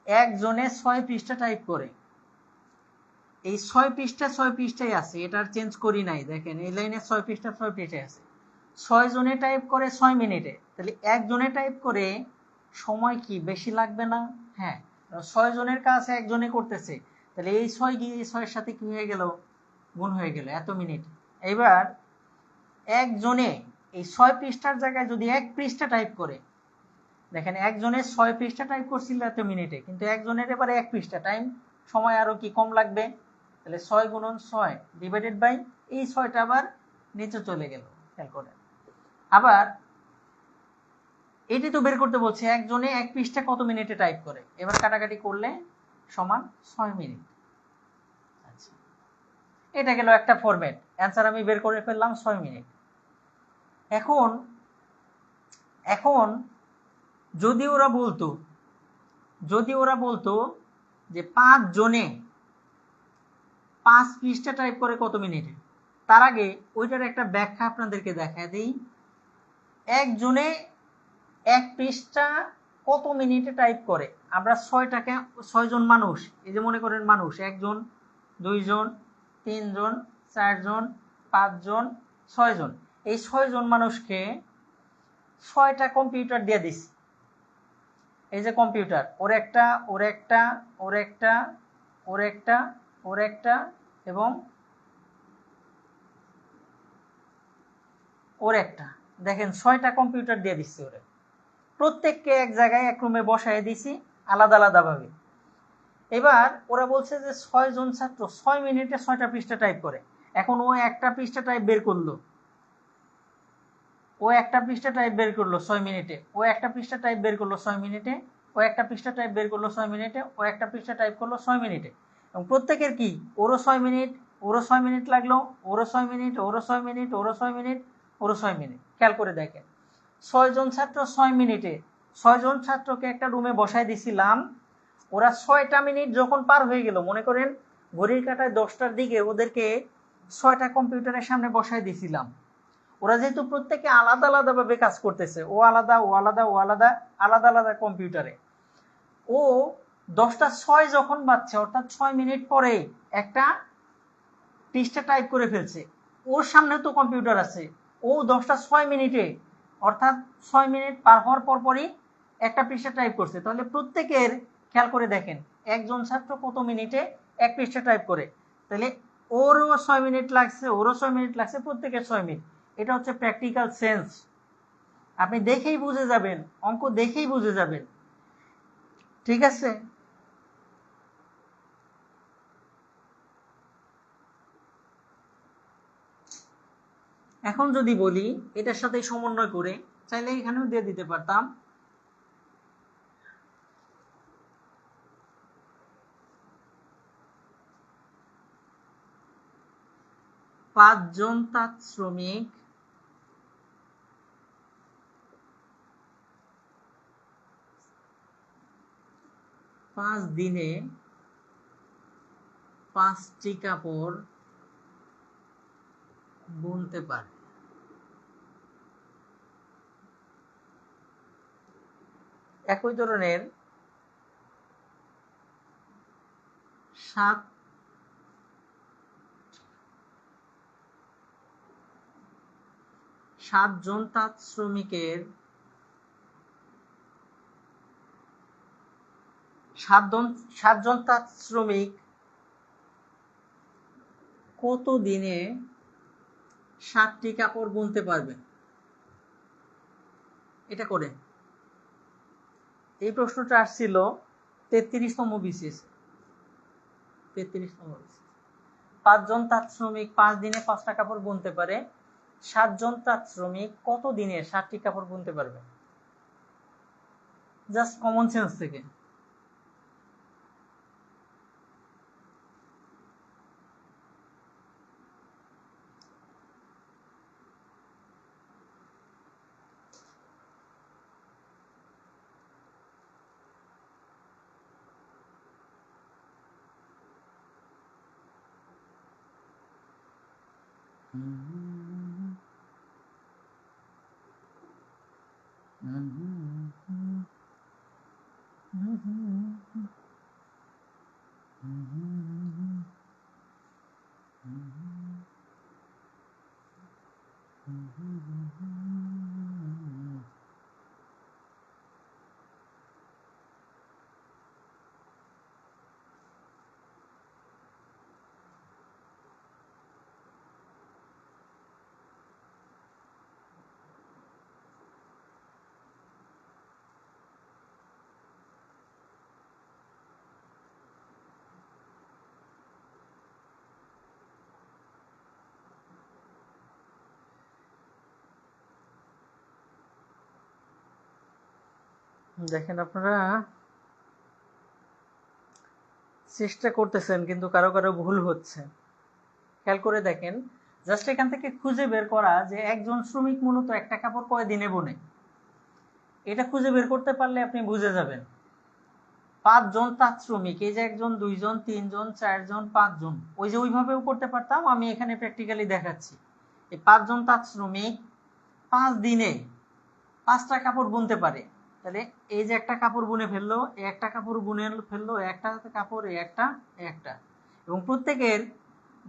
একজনে 6 পৃষ্ঠা টাইপ করে, এই 6 পৃষ্ঠা 6 পৃষ্ঠায় আছে, এটা আর চেঞ্জ করি নাই। দেখেন এই লাইনে 6 পৃষ্ঠা 6 পৃষ্ঠায় আছে, 6 জনে টাইপ করে 6 মিনিটে, তাহলে একজনে টাইপ করে সময় কি বেশি লাগবে না? হ্যাঁ, 6 জনের কাজ একজনে করতেছে, তাহলে এই 6 গিয়ে এই 6 এর সাথে কি হয়ে গেল? গুণ হয়ে গেল, এত মিনিট। এবার একজনে এই 6 পৃষ্ঠার জায়গায় যদি 1 পৃষ্ঠা টাইপ করে, দেখেন একজনের 6 পৃষ্ঠা টাইপ করছিল এত মিনিটে, কিন্তু একজনের এবারে 1 পৃষ্ঠা, টাইম সময় আরো কি কম লাগবে। তাহলে 6 গুণন 6 ডিভাইডেড বাই এই 6টা আবার নিচে চলে গেল। খেয়াল করেন, আবার এটি তো বের করতে বলছে একজনে 1 পৃষ্ঠা কত মিনিটে টাইপ করে। এবার কাটাকাটি করলে সমান 6 মিনিট। আচ্ছা, এটা গেল একটা ফরম্যাট, অ্যান্সার আমি বের করে ফেললাম 6 মিনিট। এখন এখন যদি ওরা বলতো যে 5 জনে 5 পৃষ্ঠা টাইপ করে কত মিনিটে, তার আগে ওইটার একটা ব্যাখ্যা আপনাদেরকে দেখা দিই। একজনে 1 পৃষ্ঠা কত মিনিটে টাইপ করে, আমরা 6 জন মানুষ, এই যে মনে করেন মানুষ 1 জন 2 জন 3 জন 4 জন 5 জন 6 জন, এই 6 জন মানুষকে 6টা কম্পিউটার দিয়ে দিছি। এই যে কম্পিউটার, ওর একটা ওর একটা ওর একটা ওর একটা ওর একটা এবং ওর একটা, দেখেন 6টা কম্পিউটার দিয়ে দিচ্ছি ওরে। প্রত্যেককে এক জায়গায় এক রুমে বসায় দিছি আলাদা আলাদা ভাবে। এবার ওরা বলছে যে 6 জন ছাত্র 6 মিনিটে 6টা পৃষ্ঠা টাইপ করে। এখন ও একটা পৃষ্ঠা টাইপ বের করলো, ও একটা পৃষ্ঠা টাইপ বের করলো 6 মিনিটে, ও একটা পৃষ্ঠা টাইপ বের করলো 6 মিনিটে, ও একটা পৃষ্ঠা টাইপ বের করলো 6 মিনিটে, ও একটা পৃষ্ঠা টাইপ করলো 6 মিনিটে। এবং প্রত্যেকের কি ওরও 6 মিনিট, ওরও 6 মিনিট লাগলো, ওরও 6 মিনিট, ওরও 6 মিনিট, ওরও 6 মিনিট, ওরও 6 মিনিট। খেয়াল করে দেখেন, 6 জন ছাত্র 6 মিনিটে, 6 জন ছাত্রকে একটা রুমে বসায় দিছিলাম। ওরা 6টা মিনিট যখন পার হয়ে গেল, মনে করেন ঘড়ির কাঁটায় 10টার দিকে ওদেরকে 6টা কম্পিউটারের সামনে বসায় দিছিলাম। ওরা যেহেতু প্রত্যেকে আলাদা আলাদা ভাবে কাজ করতেছে, ও আলাদা ও আলাদা ও আলাদা আলাদা আলাদা কম্পিউটারে, ও 10টা 6 যখন বাজছে অর্থাৎ 6 মিনিট পরে একটা পৃষ্ঠা টাইপ করে ফেলছে। ওর সামনে তো কম্পিউটার আছে, ও 10টা 6 মিনিটে অর্থাৎ 6 মিনিট পার হওয়ার পরপরই একটা পৃষ্ঠা টাইপ করছে। তাহলে প্রত্যেকের খেয়াল করে দেখেন একজন ছাত্র কত মিনিটে 1 পৃষ্ঠা টাইপ করে, তাহলে ওরও 6 মিনিট লাগছে, ওরও 6 মিনিট লাগছে, প্রত্যেকের 6 মিনিট। এটা হচ্ছে প্র্যাকটিক্যাল সেন্স, আপনি দেখেই বুঝে যাবেন, অঙ্ক দেখেই বুঝে যাবেন। ঠিক আছে, এখন যদি বলি এটার সাথে সমন্বয় করে, চাইলে এখানেও দিয়ে দিতে পারতাম। 5 জন তাঁত শ্রমিক 5 দিনে 5টি কাপড় বুনতে পারে। একই ধরনের 7 জন তাঁত শ্রমিকের 7 জন তাঁত শ্রমিক কত দিনে 7টি কাপড় বুনতে পারবে। এটা করে এই প্রশ্নটা আসছিল 33তম বিসিএস। 33তম বিসিএস 5 জন তাঁত শ্রমিক 5 দিনে 5টা কাপড় বুনতে পারে, 7 জন তাঁত শ্রমিক কত দিনে 7টি কাপড় বুনতে পারবে। জাস্ট কমন সেন্স থেকে। দেখেন আপনারা চেষ্টা করতেছেন কিন্তু কারো কারো ভুল হচ্ছে। খেয়াল করে দেখেন, জাস্ট এখান থেকে খুঁজে বের করা যে একজন শ্রমিক মূলত একটা কাপড় কয় দিনে বোনে, এটা খুঁজে বের করতে পারলে আপনি বুঝে যাবেন। 5 জন তাঁত শ্রমিক, এই যে 1 জন 2 জন 3 জন 4 জন 5 জন, ওই যে ওইভাবেও করতে পারতাম, আমি এখানে প্র্যাকটিক্যালি দেখাচ্ছি। এই 5 জন তাঁত শ্রমিক 5 দিনে 5টা কাপড় বুনতে পারে। তাহলে এই যে একটা কাপড় বুনে ফেললো, একটা কাপড় বুনে ফেললো, একটা কাপড় একটা একটা, এবং প্রত্যেকের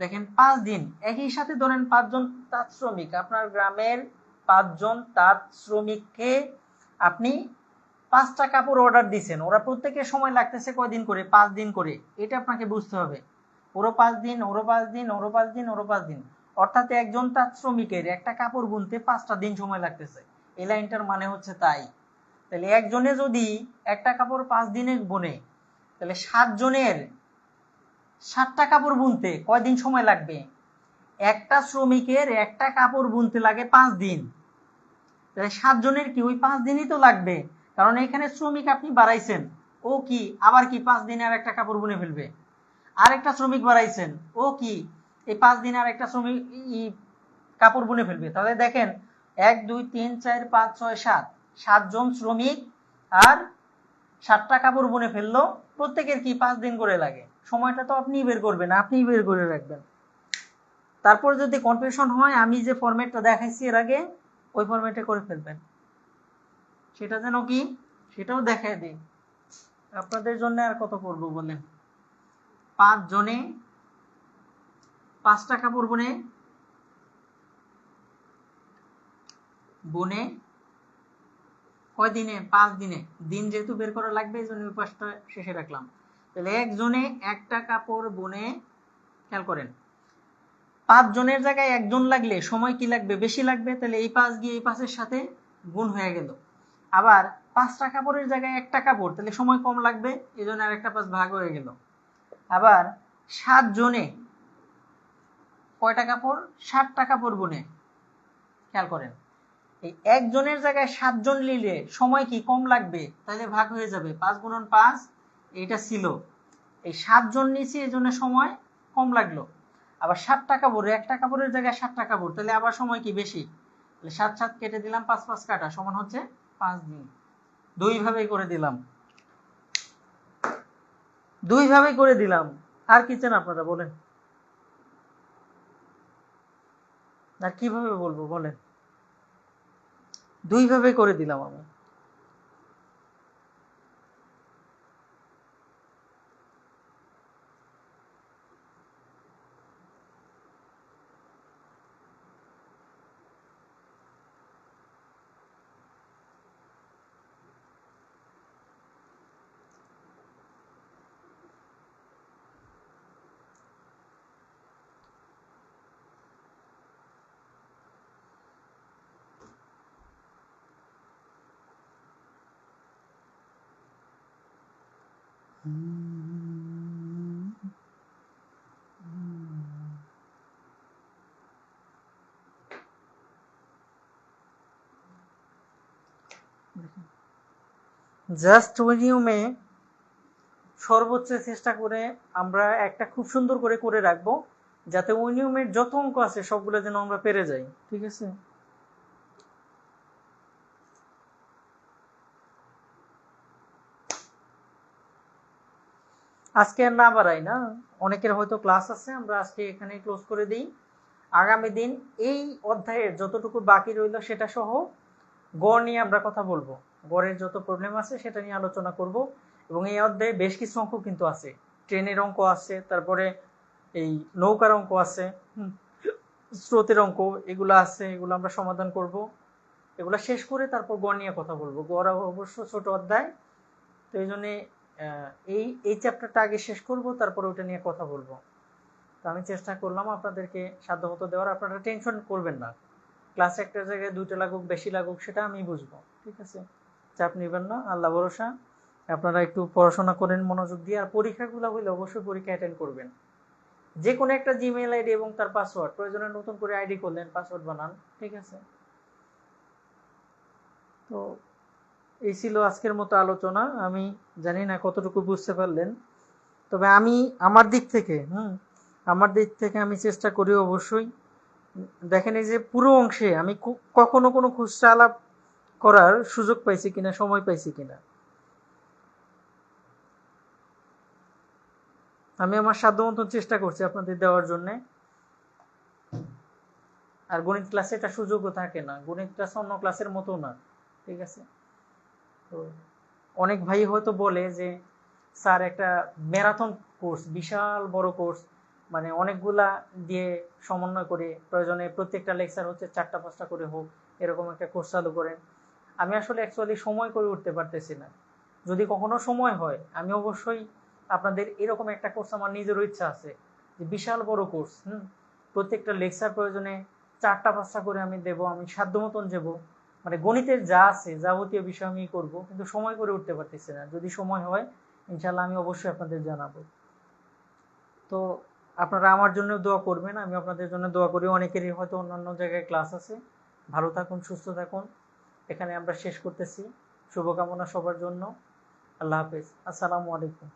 দেখেন 5 দিন একই সাথে ধরেন 5 জন তাঁত শ্রমিক, আপনার গ্রামের 5 জন তাঁত শ্রমিককে আপনি 5টা কাপড় অর্ডার দিচ্ছেন, ওরা প্রত্যেকের সময় লাগতেছে কয়দিন করে, 5 দিন করে। এটা আপনাকে বুঝতে হবে। ওরও 5 দিন, ওরও 5 দিন, ওরও 5 দিন, ওরও 5 দিন, অর্থাৎ একজন তাঁত শ্রমিকের একটা কাপড় বুনতে 5টা দিন সময় লাগতেছে। এই লাইনটার মানে হচ্ছে তাই। তাহলে একজনে যদি একটা কাপড় 5 দিনে বোনে, তাহলে 7 জনের 7টা কাপড় বুনতে কয়দিন সময় লাগবে? একটা শ্রমিকের একটা কাপড় বুনতে লাগে 5 দিন। তাহলে 7 জনের কি ওই 5 দিনই তো লাগবে, কারণ এখানে শ্রমিক আপনি বাড়াইছেন, ও কি আবার কি 5 দিনে আর একটা কাপড় বুনে ফেলবে। আরেকটা শ্রমিক বাড়াইছেন, ও কি এই 5 দিনে আর একটা শ্রমিক কাপড় বুনে ফেলবে। তাহলে দেখেন 1 2 3 4 5 6 7, 7 জন শ্রমিক আর 7টা কাপড় বুনে ফেললো, প্রত্যেকের কি 5 দিন করে লাগে। সময়টা তো আপনিই বের করবেন, আপনিই বের করে রাখবেন। তারপর যদি কনফিউশন হয়, আমি যে ফরম্যাটটা দেখাইছি এর আগে ওই ফরম্যাটে করে ফেলবেন। সেটা যেন কি, সেটাও দেখায় দিই আপনাদের জন্য। আর কত করবো বলেন? 5 জনে 5টা কাপড় বুনে বুনে কয় দিনে? 5 দিনে। দিন যেহেতু বের করা লাগবে এই জন্য ওই পাশটা শেষে রাখলাম। তাহলে একজনে একটা কাপড় বুনে, খেয়াল করেন 5 জনের জায়গায় 1 জন লাগলে সময় কি লাগবে? বেশি লাগবে। তাহলে এই 5 গিয়ে এই 5-এর সাথে গুণ হয়ে গেল। আবার 5টা কাপড়ের জায়গায় একটা কাপড়, তাহলে সময় কম লাগবে, এই জন্য আর একটা 5 ভাগ হয়ে গেল। আবার 7 জনে কয়টা কাপড়? 7টা কাপড় বুনে। খেয়াল করেন এই একজনের জায়গায় 7 জন নিলে সময় কি কম লাগবে, তাহলে ভাগ হয়ে যাবে। 5 গুণন 5 এটা ছিল, এই 7 জন নিয়েছি এই জন্য সময় কম লাগলো। আবার 7টা কাপড়, একটা কাপড়ের জায়গায় 7টা কাপড়, তাহলে আবার সময় কি বেশি। তাহলে 7 7 কেটে দিলাম, 5 5 কাটা সমান হচ্ছে 5 দিন। দুই ভাবে করে দিলাম, দুই ভাবে করে দিলাম। আর কি চান আপনারা বলেন? আর কিভাবে বলবো বলেন? দুই ভাবে করে দিলাম আমি। জাস্ট ওই নিয়মে সর্বোচ্চ চেষ্টা করে আমরা একটা খুব সুন্দর করে করে রাখবো, যাতে ওই নিয়মের যত অঙ্ক আছে সবগুলো যেন আমরা পেরে যাই। ঠিক আছে, আজকে আর না বাড়াই না, অনেকের হয়তো ক্লাস আছে, আমরা আজকে এখানে ক্লোজ করে দিই। আগামী দিন এই অধ্যায়ের যতটুকু বাকি রইল সেটা সহ গড় নিয়ে আমরা কথা বলবো, গড়ের যত প্রবলেম আছে সেটা নিয়ে আলোচনা করব। এবং এই অধ্যায়ে বেশ কিছু অঙ্ক কিন্তু আছে, ট্রেনের অঙ্ক আছে, তারপরে এই নৌকার অঙ্ক আছে, স্রোতের অঙ্ক, এগুলো আছে, এগুলো আমরা সমাধান করব। এগুলো শেষ করে তারপর গড় নিয়ে কথা বলবো। গড় অবশ্য ছোট অধ্যায়, তো এই জন্যে এই এই চ্যাপ্টারটা আগে শেষ করব, তারপর ওটা নিয়ে কথা বলবো। তো আমি চেষ্টা করলাম আপনাদেরকে সাধ্যমতো দেওয়ার, আপনারা টেনশন করবেন না। ক্লাস একটা জায়গায় 2টা লাগুক বেশি লাগুক সেটা আমি বুঝবো, ঠিক আছে, চাপ নেবেন না, আল্লাহ ভরসা। আপনারা একটু পড়াশোনা করেন মনোযোগ দিয়ে, আর পরীক্ষাগুলো হইলে অবশ্যই পরীক্ষা অ্যাটেন্ড করবেন। যে কোনো একটা জিমেইল আইডি এবং তার পাসওয়ার্ড, প্রয়োজনে নতুন করে আইডি করলেন, পাসওয়ার্ড বানান, ঠিক আছে। তো এই ছিল আজকের মতো আলোচনা। আমি জানি না কতটুকু বুঝতে পারলেন, তবে আমি আমার দিক থেকে আমি চেষ্টা করি অবশ্যই। দেখেন এই যে পুরো অংশে আমি কখনো কোনো খুচরা আলাপ করার সুযোগ পাইছি কিনা, সময় পাইছি কিনা। আমি আমার সাধ্য মতন চেষ্টা করছি আপনাদের দেওয়ার জন্য। আর গণিত ক্লাসে এটা সুযোগও থাকে না, গণিত ক্লাস অন্য ক্লাসের মতো না, ঠিক আছে? তো অনেক ভাই হয়তো বলে যে স্যার একটা ম্যারাথন কোর্স, বিশাল বড় কোর্স, মানে অনেকগুলা দিয়ে সমন্বয় করে প্রয়োজনে প্রত্যেকটা লেকচার হচ্ছে 4টা 5টা করে হোক, এরকম একটা কোর্স চালু করেন। আমি আসলে অ্যাকচুয়ালি সময় করে উঠতে পারতেছি না। যদি কখনো সময় হয় আমি অবশ্যই আপনাদের এরকম একটা কোর্স, আমার নিজেরও ইচ্ছা আছে যে বিশাল বড় কোর্স, প্রত্যেকটা লেকচার প্রয়োজনে 4টা 5টা করে আমি দেব, আমি সাধ্য মতন যাবো, মানে গণিতের যা আছে যাবতীয় বিষয় আমি করব, কিন্তু সময় করে উঠতে পারতেছি না। যদি সময় হয় ইনশাল্লাহ আমি অবশ্যই আপনাদের জানাবো। তো আপনারা আমার জন্য দোয়া করবেন, আমি আপনাদের জন্য দোয়া করি। অনেকেরই হয়তো অন্যান্য জায়গায় ক্লাস আছে। ভালো থাকুন, সুস্থ থাকুন। এখানে আমরা শেষ করতেছি। শুভকামনা সবার জন্য। আল্লাহ হাফেজ। আসসালামু আলাইকুম।